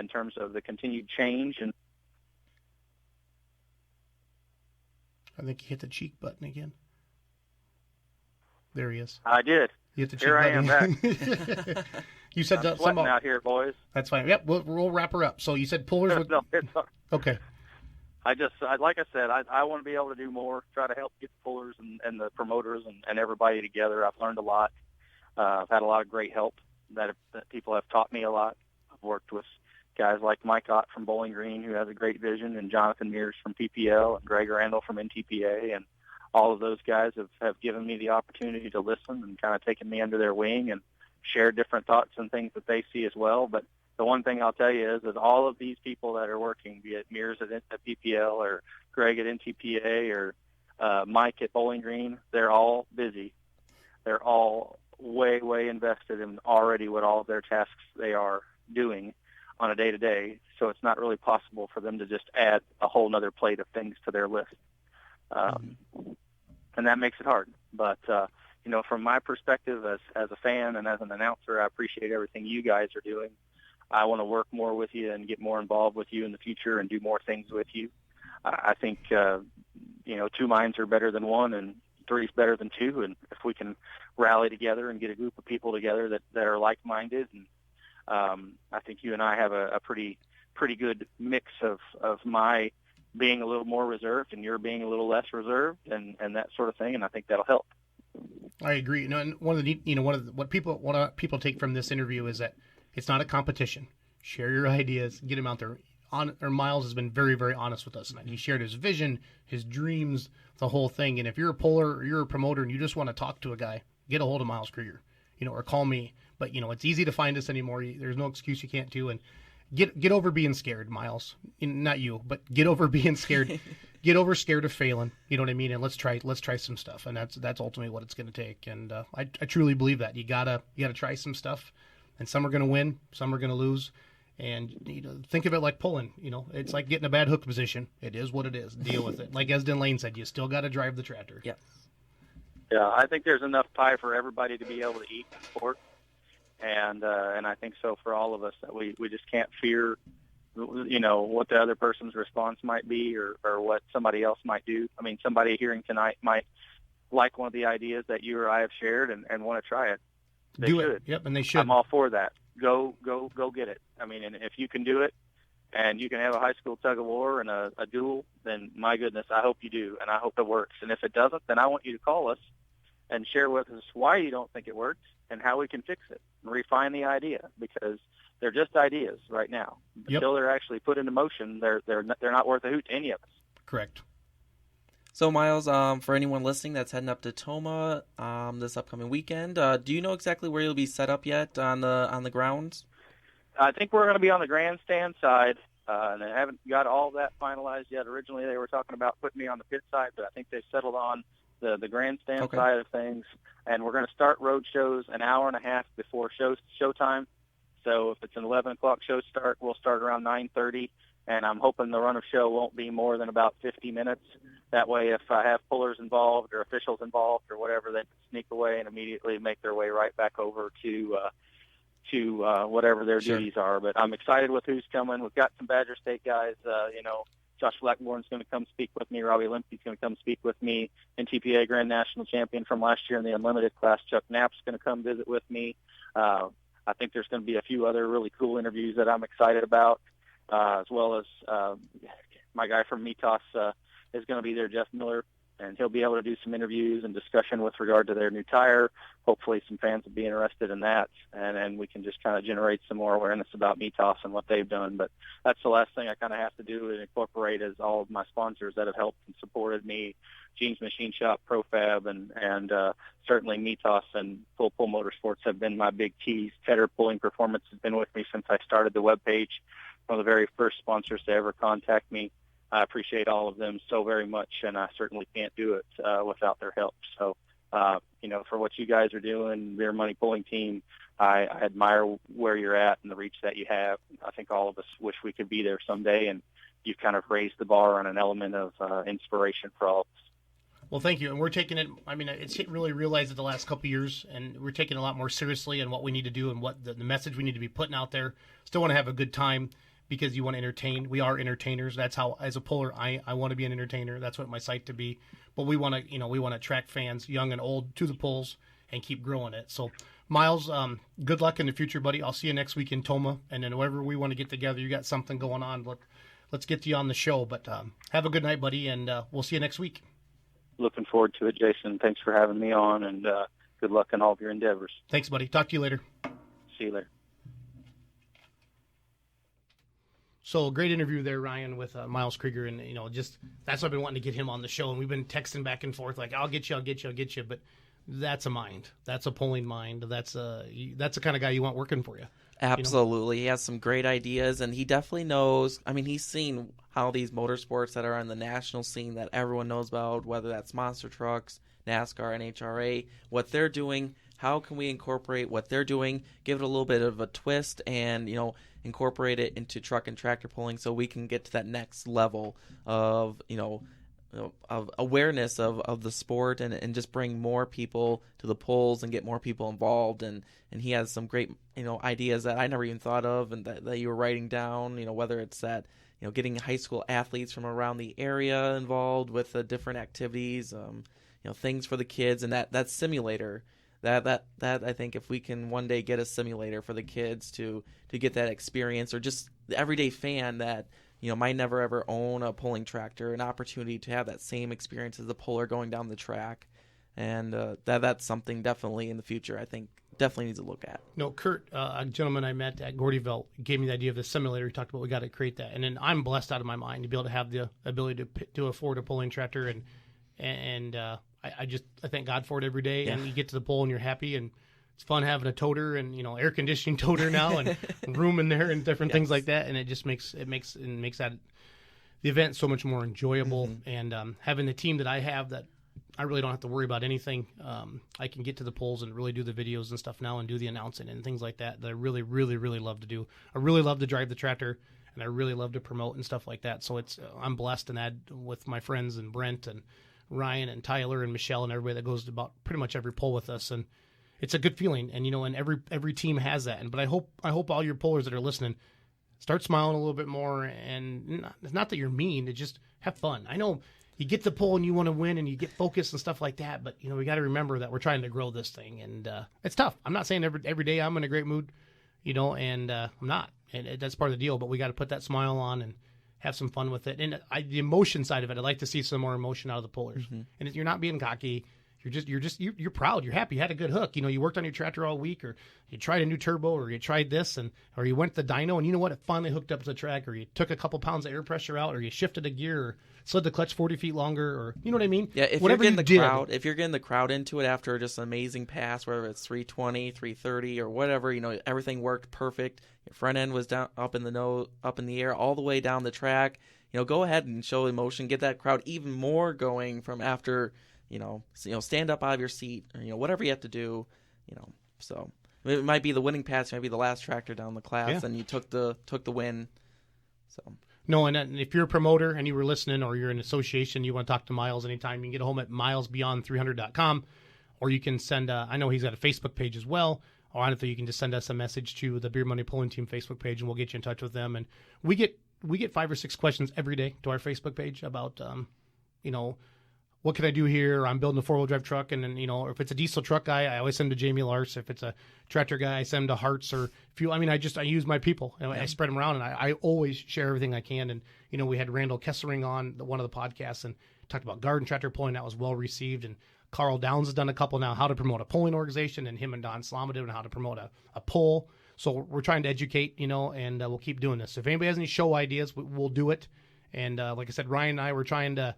in terms of the continued change. And
I think you hit the cheek button again. There he is.
I did.
You hit the cheek
Here
button.
I am back.
You said
I'm sweating out here, boys.
That's fine. Yep, we'll wrap her up. So you said pullers with...
No, it's all right.
Okay.
Like I said, I want to be able to do more, try to help get the pullers and the promoters and everybody together. I've learned a lot. I've had a lot of great help that people have taught me a lot. I've worked with guys like Mike Ott from Bowling Green, who has a great vision, and Jonathan Mears from PPL, and Greg Randall from NTPA, and all of those guys have given me the opportunity to listen and kind of taken me under their wing and share different thoughts and things that they see as well. But the one thing I'll tell you is all of these people that are working, be it Mears at PPL or Greg at NTPA or Mike at Bowling Green, they're all busy. They're all way, way invested in already what all of their tasks they are doing on a day-to-day. So it's not really possible for them to just add a whole nother plate of things to their list. And that makes it hard. But, from my perspective as a fan and as an announcer, I appreciate everything you guys are doing. I want to work more with you and get more involved with you in the future and do more things with you. I think, two minds are better than one and three is better than two. And if we can rally together and get a group of people together that are like-minded, and I think you and I have a pretty good mix of my being a little more reserved and you're being a little less reserved and that sort of thing. And I think that'll help.
I agree. And what people take from this interview is that it's not a competition. Share your ideas, get them out there. Miles has been very, very honest with us tonight. He shared his vision, his dreams, the whole thing. And if you're a puller or you're a promoter and you just want to talk to a guy, get a hold of Miles Krieger, or call me. But it's easy to find us anymore. There's no excuse you can't do. And get over being scared, Miles. Not you, but get over being scared. Get over scared of failing. You know what I mean? And let's try some stuff. And that's ultimately what it's going to take. And I truly believe that you gotta try some stuff. And some are going to win, some are going to lose. And think of it like pulling. It's like getting a bad hook position. It is what it is. Deal with it. Like Esden Lane said, you still got to drive the tractor.
Yeah.
Yeah, I think there's enough pie for everybody to be able to eat in sport. And I think so for all of us that we just can't fear, what the other person's response might be or what somebody else might do. I mean, somebody hearing tonight might like one of the ideas that you or I have shared and want to try it. They
do
should.
it. Yep, and they should.
I'm all for that. Go get it. I mean, and if you can do it and you can have a high school tug of war and a duel, then my goodness, I hope you do, and I hope it works. And if it doesn't, then I want you to call us and share with us why you don't think it works and how we can fix it and refine the idea, because they're just ideas right now.
Yep.
Until they're actually put into motion, they're not worth a hoot to any of us.
Correct.
So, Miles, for anyone listening that's heading up to Tomah this upcoming weekend, do you know exactly where you'll be set up yet on the grounds? I
think we're going to be on the grandstand side, and I haven't got all that finalized yet. Originally, they were talking about putting me on the pit side, but I think they've settled on the grandstand side of things. And we're going to start road shows an hour and a half before showtime. So if it's an 11 o'clock show start, we'll start around 9:30. And I'm hoping the run of show won't be more than about 50 minutes. That way, if I have pullers involved or officials involved or whatever, they can sneak away and immediately make their way right back over to whatever their duties are. But I'm excited with who's coming. We've got some Badger State guys. Josh Blackbourne's going to come speak with me. Robbie Limpy's going to come speak with me. NTPA Grand National Champion from last year in the Unlimited class, Chuck Knapp's going to come visit with me. I think there's going to be a few other really cool interviews that I'm excited about, as well as my guy from Mitas is going to be there, Jeff Miller, and he'll be able to do some interviews and discussion with regard to their new tire. Hopefully some fans will be interested in that, and we can just kind of generate some more awareness about Mitas and what they've done. But that's the last thing I kind of have to do and incorporate is all of my sponsors that have helped and supported me Gene's Machine Shop, Profab, and certainly Mythos and Pull Motorsports have been my big keys. Tedder Pulling Performance has been with me since I started the webpage. One of the very first sponsors to ever contact me. I appreciate all of them so very much, and I certainly can't do it without their help. So, for what you guys are doing, Beer Money Pulling Team, I admire where you're at and the reach that you have. I think all of us wish we could be there someday, and you've kind of raised the bar on an element of inspiration for all of us.
Well, thank you. And we're taking it, it's really realized it the last couple of years, and we're taking it a lot more seriously and what we need to do and what the message we need to be putting out there. Still want to have a good time because you want to entertain. We are entertainers. That's how, as a puller, I want to be an entertainer. That's what my site to be. But we want to attract fans, young and old, to the pulls and keep growing it. So, Miles, good luck in the future, buddy. I'll see you next week in Tomah, and then wherever we want to get together, you got something going on. Let's get you on the show. But have a good night, buddy, and we'll see you next week.
Looking forward to it, Jason. Thanks for having me on, and good luck in all of your endeavors.
Thanks, buddy. Talk to you later.
See you later.
So great interview there, Ryan, with Miles Krieger, and just that's why I've been wanting to get him on the show, and we've been texting back and forth like, I'll get you, but that's a mind, that's a pulling mind, that's the kind of guy you want working for you.
Absolutely, He has some great ideas, and he definitely knows. He's seen how these motorsports that are on the national scene that everyone knows about, whether that's monster trucks, NASCAR, NHRA, what they're doing. How can we incorporate what they're doing, give it a little bit of a twist, and incorporate it into truck and tractor pulling so we can get to that next level of of awareness of the sport and just bring more people to the pulls and get more people involved. And he has some great ideas that I never even thought of and that you were writing down, whether it's that getting high school athletes from around the area involved with the different activities, things for the kids, and that simulator. That I think if we can one day get a simulator for the kids to get that experience, or just the everyday fan that might never ever own a pulling tractor, an opportunity to have that same experience as the puller going down the track, and that's something definitely in the future I think definitely needs to look at.
Kurt, a gentleman I met at Gordyville, gave me the idea of the simulator. He talked about we got to create that, and then I'm blessed out of my mind to be able to have the ability to afford a pulling tractor, and I thank God for it every day. Yeah. And you get to the pull and you're happy, and it's fun having a toter and air conditioning toter now and room in there and different things like that, and it just makes that the event so much more enjoyable. Mm-hmm. And having the team that I have, that I really don't have to worry about anything. I can get to the polls and really do the videos and stuff now and do the announcing and things like that I really, really, really love to do. I really love to drive the tractor, and I really love to promote and stuff like that. So I'm blessed in that with my friends and Brent and Ryan and Tyler and Michelle and everybody that goes to about pretty much every poll with us, and it's a good feeling. And and every team has that. But I hope all your pollers that are listening start smiling a little bit more. And it's not that you're mean; it's just have fun. I know you get the poll and you want to win and you get focused and stuff like that, but we got to remember that we're trying to grow this thing, and it's tough. I'm not saying every day I'm in a great mood, and I'm not, and that's part of the deal. But we got to put that smile on and have some fun with it. And the emotion side of it, I'd like to see some more emotion out of the pullers. Mm-hmm. And you're not being cocky. You're proud. You're happy. You had a good hook. You worked on your tractor all week, or you tried a new turbo, or you tried this, or you went to the dyno, and it finally hooked up to the track, or you took a couple pounds of air pressure out, or you shifted a gear, or slid the clutch 40 feet longer, or you know what I mean?
Yeah, if you're getting the crowd into it after just an amazing pass, whether it's 320, 330, or whatever, everything worked perfect. Your front end was down, up in the air, all the way down the track. Go ahead and show emotion, get that crowd even more going from after. Stand up out of your seat, or whatever you have to do. So it might be the winning pass, it might be the last tractor down the class, and you took the win. So.
No, and if you're a promoter and you were listening, or you're an association, you want to talk to Miles anytime, you can get a home at milesbeyond300.com, or you can send. I know he's got a Facebook page as well. Or honestly, you can just send us a message to the Beer Money Pulling Team Facebook page, and we'll get you in touch with them. And we get 5 or 6 questions every day to our Facebook page about what can I do here? I'm building a 4-wheel drive truck, and then if it's a diesel truck guy, I always send to Jamie Lars. If it's a tractor guy, I send him to Hearts or fuel. I use my people. I spread them around, and I always share everything I can. And we had Randall Kessering on one of the podcasts and talked about garden tractor pulling. That was well received. And Carl Downs has done a couple now, how to promote a pulling organization, and him and Don Slama did on how to promote a pull. So we're trying to educate, and we'll keep doing this. So if anybody has any show ideas, we'll do it. And like I said, Ryan and I were trying to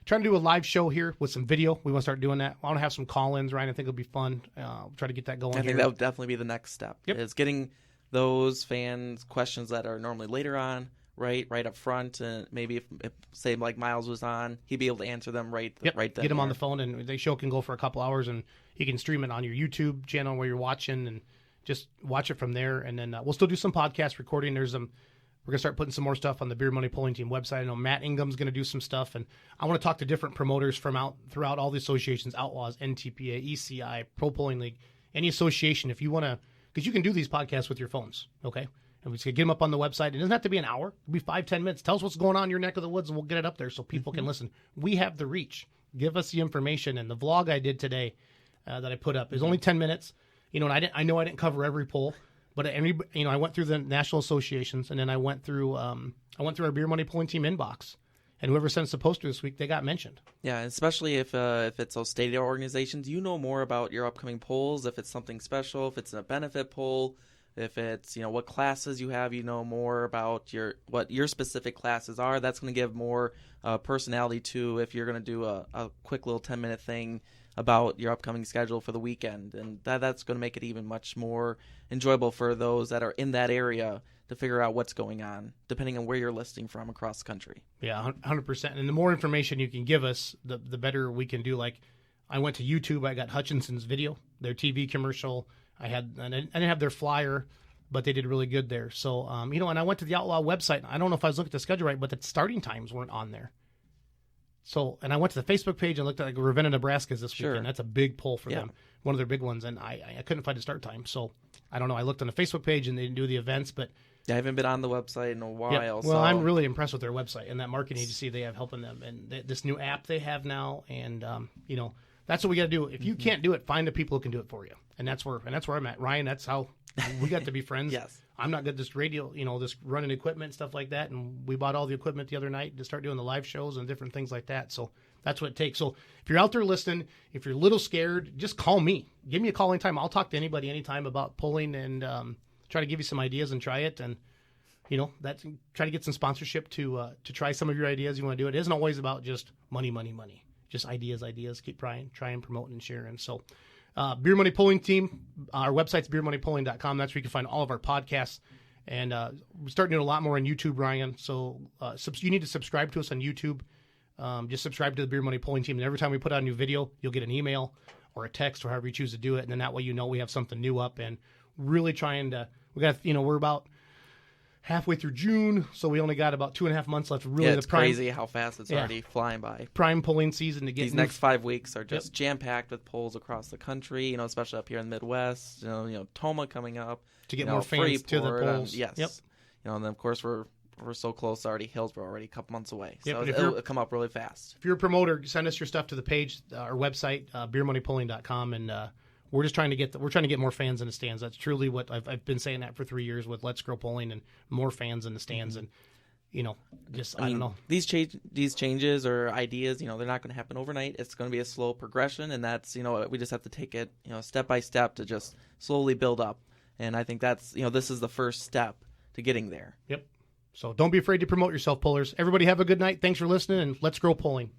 trying to do a live show here with some video. We want to start doing that. I want to have some call-ins, Ryan. I think it'll be fun. We'll try to get that going.
I think that would definitely be the next step.
Yep.
Is getting those fans questions that are normally later on, right up front, and maybe if say like Miles was on, he'd be able to answer them right then.
Get him on the phone, and the show can go for a couple hours, and you can stream it on your YouTube channel where you're watching, and just watch it from there. And then we'll still do some podcast recording. We're going to start putting some more stuff on the Beer Money Pulling Team website. I know Matt Ingham's going to do some stuff, and I want to talk to different promoters from throughout all the associations, Outlaws, NTPA, ECI, Pro Pulling League, any association. If you want to, because you can do these podcasts with your phones, okay? And we just get them up on the website. It doesn't have to be an hour. It could be 5-10 minutes. Tell us what's going on in your neck of the woods, and we'll get it up there so people can listen. We have the reach. Give us the information. And the vlog I did today that I put up is only 10 minutes. You know, and I didn't cover every poll, but I went through the national associations, and then I went through our Beer Money Pulling Team inbox, and whoever sent us a poster this week, they got mentioned.
Yeah, especially if it's those state organizations, you know more about your upcoming polls. If it's something special, if it's a benefit poll, if it's what classes you have, you know more about what your specific classes are. That's going to give more personality to if you're going to do a quick little 10-minute thing about your upcoming schedule for the weekend, and that's going to make it even much more enjoyable for those that are in that area to figure out what's going on, depending on where you're listing from across the country.
Yeah, 100%. And the more information you can give us, the better we can do. Like, I went to YouTube, I got Hutchinson's video, their TV commercial. I didn't have their flyer, but they did really good there. So, and I went to the Outlaw website. I don't know if I was looking at the schedule right, but the starting times weren't on there. So, and I went to the Facebook page and looked at Ravenna, Nebraska's this weekend. That's a big poll for them, one of their big ones, and I couldn't find a start time. So, I don't know. I looked on the Facebook page and they didn't do the events, but
I haven't been on the website in a while.
Yeah. Well, I'm really impressed with their website and that marketing agency they have helping them, and this new app they have now, and that's what we got to do. If you can't do it, find the people who can do it for you, and that's where I'm at. Ryan, that's how we got to be friends.
Yes. I'm
not good at this radio, this running equipment and stuff like that, and we bought all the equipment the other night to start doing the live shows and different things like that. So that's what it takes. So if you're out there listening, if you're a little scared, just call me. Give me a call anytime. I'll talk to anybody anytime about pulling and try to give you some ideas and try it. And try to get some sponsorship to try some of your ideas you want to do. It isn't always about just money. Just ideas. Keep trying, promoting and sharing. So Beer Money Pulling Team, our website's beermoneypulling.com. That's where you can find all of our podcasts. And we're starting to do a lot more on YouTube, Ryan. So you need to subscribe to us on YouTube. Just subscribe to the Beer Money Pulling Team. And every time we put out a new video, you'll get an email or a text or however you choose to do it. And then that way we have something new up, and really trying to, we're about halfway through June, so we only got about 2.5 months left. Really,
it's crazy how fast it's already flying by.
Prime pulling season to get
these next 5 weeks are just jam-packed with polls across the country. Especially up here in the Midwest. Tomah coming up
to get more fans to the polls.
Yes.
Yep.
And then of course we're so close already. Hillsborough already a couple months away.
Yep.
So it'll come up really fast.
If you're a promoter, send us your stuff to the page, our website, beermoneypulling.com, and we're just trying to get more fans in the stands. That's truly what I've been saying that for 3 years with Let's Grow Pulling, and more fans in the stands. And I don't know.
These changes or ideas, they're not going to happen overnight. It's going to be a slow progression, and that's we just have to take it step by step to just slowly build up. And I think that's this is the first step to getting there.
Yep. So don't be afraid to promote yourself, pullers. Everybody have a good night. Thanks for listening, and Let's Grow Pulling.